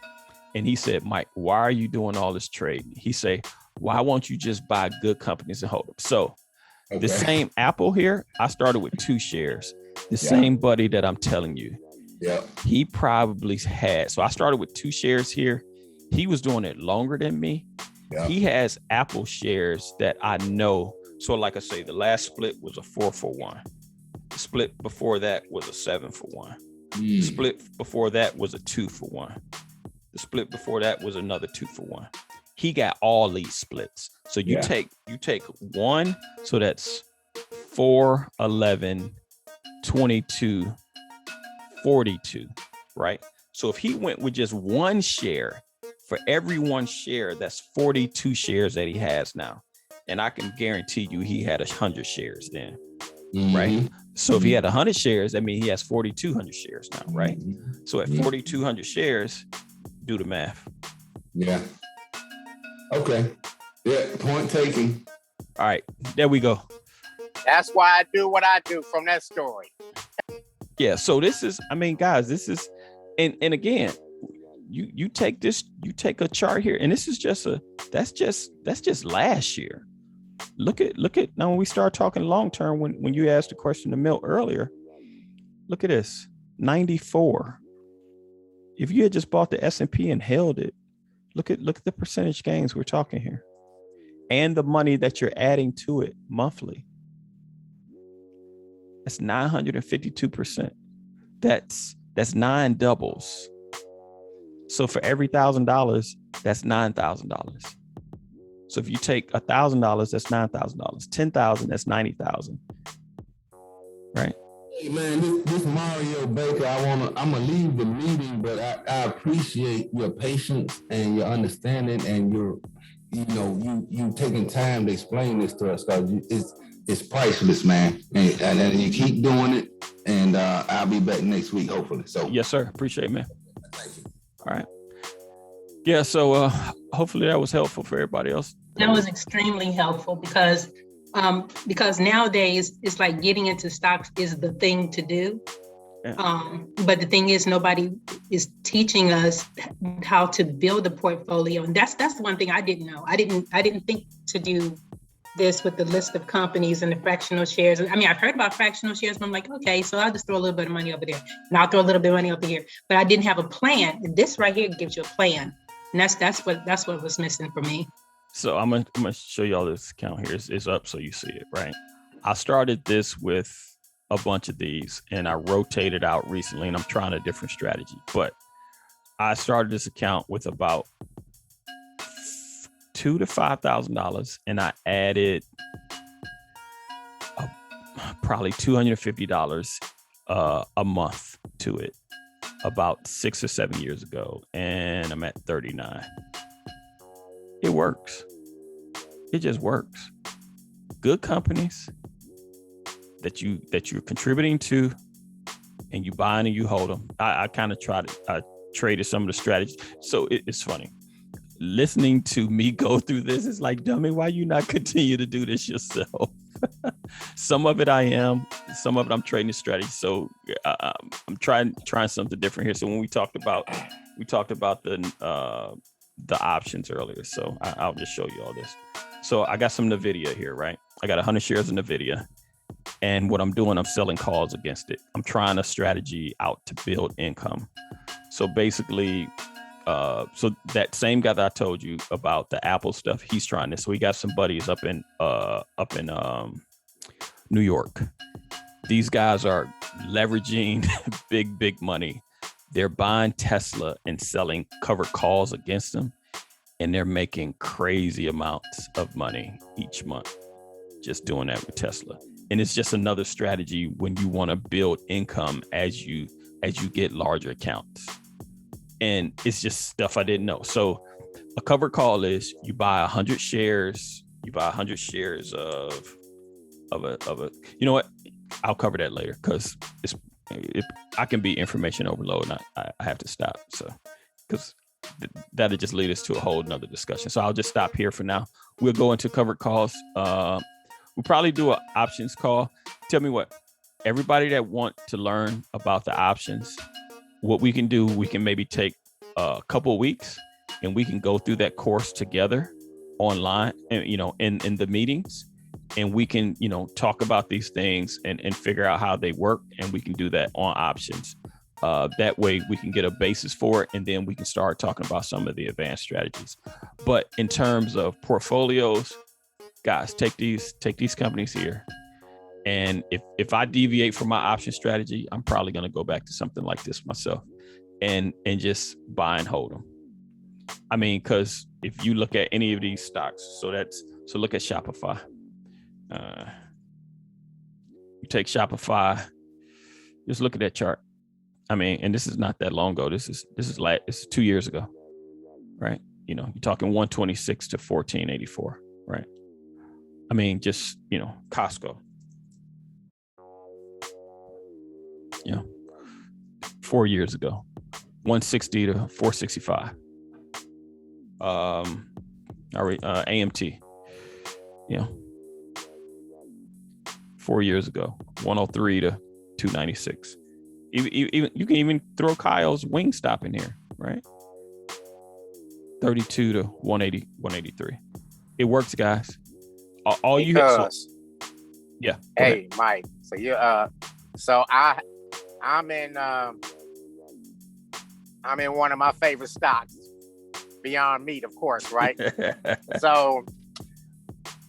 and he said, Mike, why are you doing all this trading? He said, why won't you just buy good companies and hold them? So the same Apple here, I started with 2 shares. The same buddy that I'm telling you, he probably had. So I started with 2 shares here. He was doing it longer than me. He has Apple shares that I know. So like I say, the last split was a 4-for-1. The split before that was a 7-for-1. The split before that was a 2-for-1. The split before that was another 2-for-1. He got all these splits. So you take one, so that's 4, 11, 22, 42, right? So if he went with just 1 share, for every 1 share, that's 42 shares that he has now. And I can guarantee you he had 100 shares then, right? So if he had 100 shares, that means he has 4,200 shares now, right? So at 4,200 shares, do the math. Yeah. Okay. Yeah, point taken. All right, there we go. That's why I do what I do from that story. Yeah, so this is, I mean, guys, this is, and again, you take this, you take a chart here, and this is just that's just last year. Look at now when we start talking long term, when you asked the question to Milt earlier, look at this, 94. If you had just bought the S&P and held it, look at the percentage gains we're talking here, and the money that you're adding to it monthly. That's 952%. That's 9 doubles. So for every $1,000, that's $9,000. So if you take $1,000, that's $9,000. 10,000, that's 90,000. Right? Hey man, this Mario Baker, I'm gonna leave the meeting, but I appreciate your patience and your understanding and your, you taking time to explain this to us, because it's priceless, man. And you keep doing it, and I'll be back next week, hopefully. So yes, sir. Appreciate it, man. Thank you. All right. Yeah. So hopefully that was helpful for everybody else. That was extremely helpful because nowadays it's like getting into stocks is the thing to do. Yeah. But the thing is, nobody is teaching us how to build a portfolio, and that's the one thing I didn't know. I didn't think to do this with the list of companies and the fractional shares. I mean, I've heard about fractional shares, but I'm like, okay, so I'll just throw a little bit of money over there, and I'll throw a little bit of money over here. But I didn't have a plan. And this right here gives you a plan, and that's what was missing for me. So I'm gonna show y'all this account here. It's up so you see it, right? I started this with a bunch of these, and I rotated out recently, and I'm trying a different strategy. But I started this account with about $2,000 to $5,000, and I added probably $250 a month to it about 6 or 7 years ago, and I'm at 39. It works. It just works. Good companies that you're contributing to, and you buy and you hold them. I kind of traded some of the strategies. So it's funny. Listening to me go through this is like, dummy, why you not continue to do this yourself? Some of it I am, some of it I'm trading the strategy. So I'm trying something different here. So when we talked about the options earlier. So I'll just show you all this. So I got some NVIDIA here, right? I got 100 shares of NVIDIA. And what I'm doing, I'm selling calls against it. I'm trying a strategy out to build income. So basically, so that same guy that I told you about the Apple stuff, he's trying this. So we got some buddies up in New York. These guys are leveraging big money. They're buying Tesla and selling covered calls against them, and they're making crazy amounts of money each month just doing that with Tesla. And it's just another strategy when you want to build income as you get larger accounts. And it's just stuff I didn't know. So a covered call is you buy 100 shares. You buy 100 shares of a. You know what? I'll cover that later because I can be information overload, and I have to stop. So because that'll just lead us to a whole nother discussion. So I'll just stop here for now. We'll go into covered calls. We'll probably do an options call. Tell me what, everybody that want to learn about the options, what we can do, we can maybe take a couple of weeks and we can go through that course together online and, in the meetings, and we can, talk about these things and figure out how they work. And we can do that on options. That way we can get a basis for it. And then we can start talking about some of the advanced strategies. But in terms of portfolios, guys, take these companies here. And if I deviate from my option strategy, I'm probably going to go back to something like this myself and just buy and hold them. I mean, because if you look at any of these stocks, so look at Shopify. You take Shopify, just look at that chart. I mean, and this is not that long ago. This is 2 years ago, right? You're talking 126 to 1484, right? I mean, just, Costco, 4 years ago, 160 to 465. All right, AMT. Yeah. 4 years ago, 103 to 296. Even you can even throw Kyle's Wingstop in here, right? 32 to 180, 183. It works, guys. All you Because, yeah. hey, Mike. So you so I'm in one of my favorite stocks, Beyond Meat, of course, right? So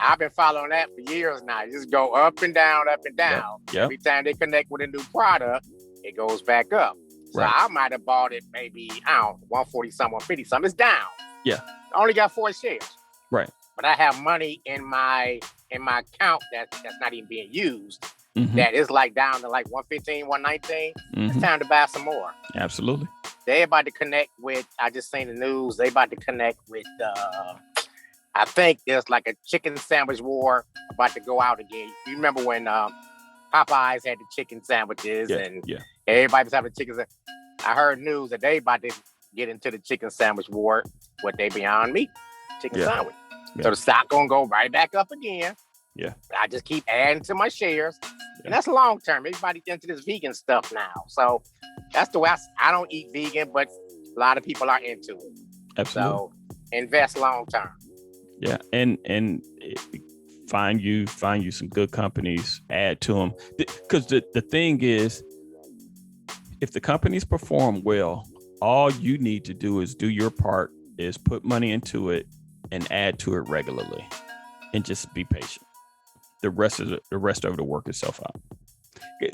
I've been following that for years now. It just go up and down, up and down. Yep. Every time they connect with a new product, it goes back up. So Right. I might have bought it maybe, I don't know, 140 something, 150 something. It's down. Yeah. I only got 4 shares. Right. But I have money in my account that's not even being used. Mhm. That is like down to like 115, 119. It's Mhm. time to buy some more. Absolutely. They about to connect with, I just seen the news, they about to connect with I think there's like a chicken sandwich war about to go out again. You remember when Popeyes had the chicken sandwiches and Yeah. everybody was having chicken. I heard news that they about to get into the chicken sandwich war with they Beyond Meat chicken Yeah. sandwich. Yeah. So the stock gonna go right back up again. Yeah. I just keep adding to my shares. And that's long term. Everybody's into this vegan stuff now. So that's the way I don't eat vegan, but a lot of people are into it. Absolutely. So invest long term. Yeah, and find you some good companies, add to them, because the thing is, if the companies perform well, all you need to do is do your part, is put money into it and add to it regularly, and just be patient. The rest of the work itself out.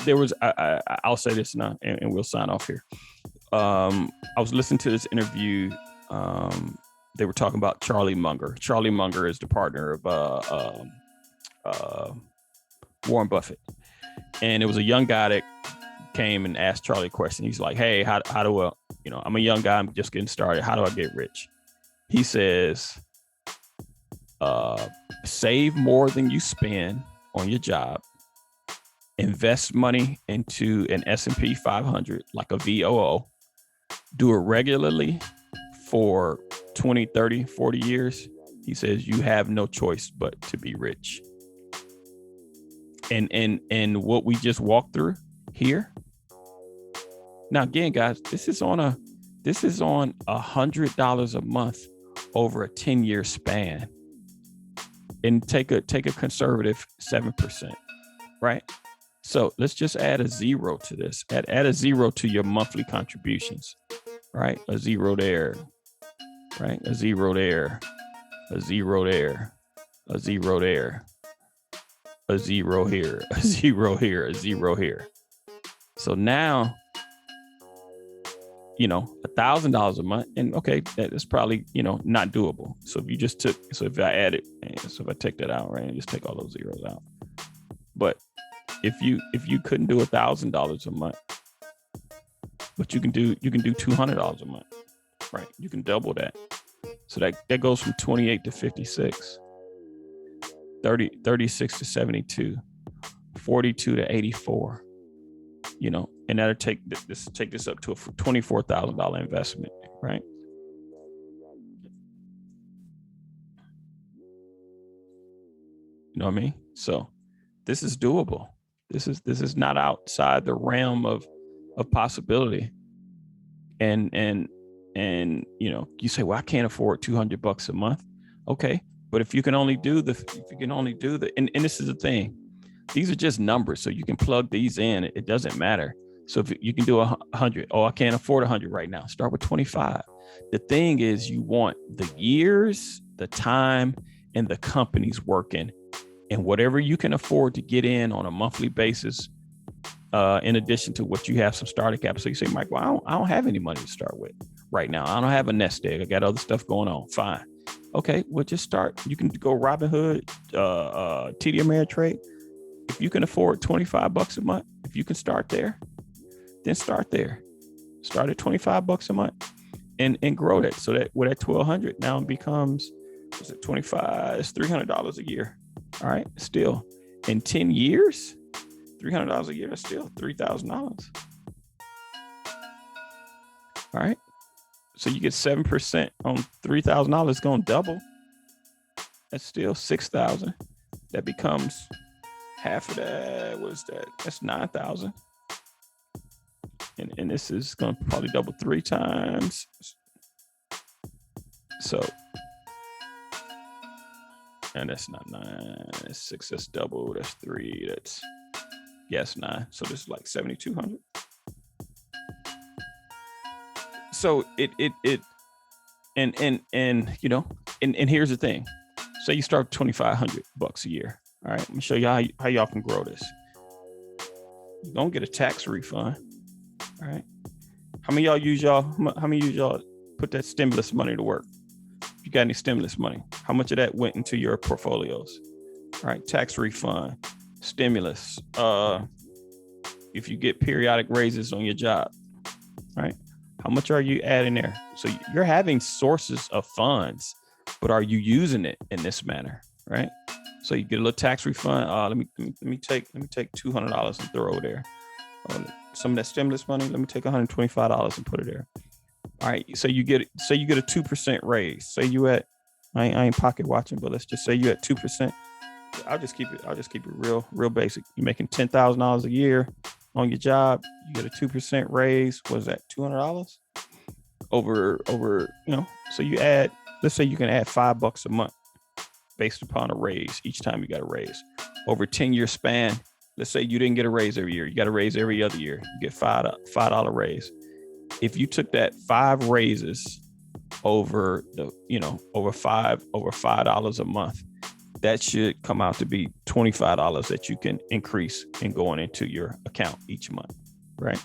There was I'll say this now, and we'll sign off here. I was listening to this interview. They were talking about Charlie Munger. Charlie Munger is the partner of Warren Buffett. And it was a young guy that came and asked Charlie a question. He's like, hey, how do I, I'm a young guy, I'm just getting started. How do I get rich? He says, save more than you spend on your job, invest money into an S&P 500, like a VOO, do it regularly for 20, 30, 40 years. He says you have no choice but to be rich. And what we just walked through here. Now again, guys, this is on $100 a month over a 10-year span. And take a conservative 7%, right? So let's just add a 0 to this. Add a 0 to your monthly contributions, right? A 0 there, right? A 0 there, a 0 there, a 0 there, a 0 here, a 0 here, a 0 here. So now, $1,000 a month, and okay, that is probably, not doable. So if you just if I add it, so if I take that out, right, and just take all those zeros out. But if you couldn't do $1,000 a month, but you can do $200 a month, right? You can double that. So that goes from 28 to 56, 36 to 72, 42 to 84, and that'll take this up to a $24,000 investment, right? You know what I mean? So this is doable. This is not outside the realm of possibility. And you say, well, I can't afford $200 a month. Okay. But if you can only do and this is the thing, these are just numbers. So you can plug these in. It doesn't matter. So if you can do 100, I can't afford 100 right now. Start with 25. The thing is, you want the years, the time, and the companies working, and whatever you can afford to get in on a monthly basis, in addition to what you have some starter capital. So you say, Mike, well, I don't have any money to start with right now. I don't have a nest egg. I got other stuff going on. Fine. Okay, well, just start. You can go Robinhood, TD Ameritrade. If you can afford $25 a month, if you can start there, then start there. Start at $25 a month and grow that. So that with that $1,200 now becomes, what's it, 25, it's $300 a year. All right, still in 10 years, $300 a year is still $3,000. All right. So you get 7% on $3,000, it's going to double. That's still 6,000. That becomes half of that. What is that? That's 9,000. And this is going to probably double 3 times. So, and that's not 9. That's 6. That's double. That's 3. That's, yes, 9. So this is like 7,200. So and you know, and here's the thing. Say you start $2,500 a year. All right, let me show you how y'all can grow this. You're gonna get a tax refund. All right. How many of y'all put that stimulus money to work? If you got any stimulus money, how much of that went into your portfolios? All right, tax refund, stimulus. If you get periodic raises on your job, right? How much are you adding there? So you're having sources of funds, but are you using it in this manner, right? So you get a little tax refund. Let me take $200 and throw it there. Some of that stimulus money. Let me take $125 and put it there. All right. So you get a 2% raise. Say you at, I ain't pocket watching, but let's just say you at 2%. I'll just keep it real basic. You're making $10,000 a year on your job. You get a 2% raise. What is that? $200 over, you know, so you add, let's say you can add $5 a month based upon a raise each time you got a raise. Over 10-year span, let's say you didn't get a raise every year. You got a raise every other year. You get $5 raise. If you took that 5 raises over $5 a month, that should come out to be $25 that you can increase in going into your account each month, right?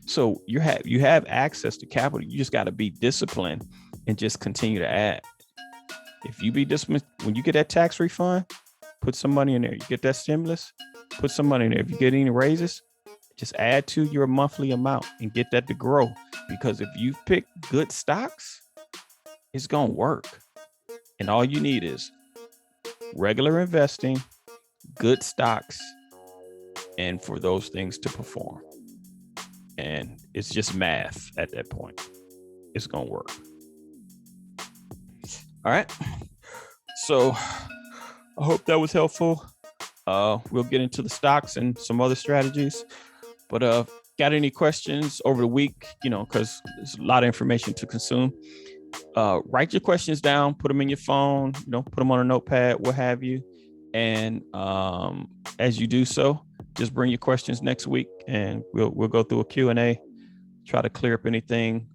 So you have access to capital. You just got to be disciplined and just continue to add. If you be disciplined, when you get that tax refund, put some money in there. You get that stimulus, put some money in there. If you get any raises, just add to your monthly amount and get that to grow. Because if you pick good stocks, it's going to work. And all you need is regular investing, good stocks, and for those things to perform. And it's just math at that point. It's going to work. All right. So I hope that was helpful. We'll get into the stocks and some other strategies. But got any questions over the week, you know, because there's a lot of information to consume. Write your questions down, put them in your phone, you know, put them on a notepad, what have you. And as you do so, just bring your questions next week and we'll go through a Q&A, try to clear up anything,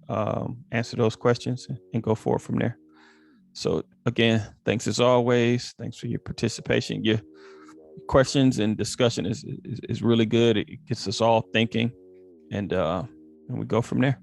answer those questions and go forward from there. So again, thanks as always. Thanks for your participation. Your questions and discussion is really good. It gets us all thinking and we go from there.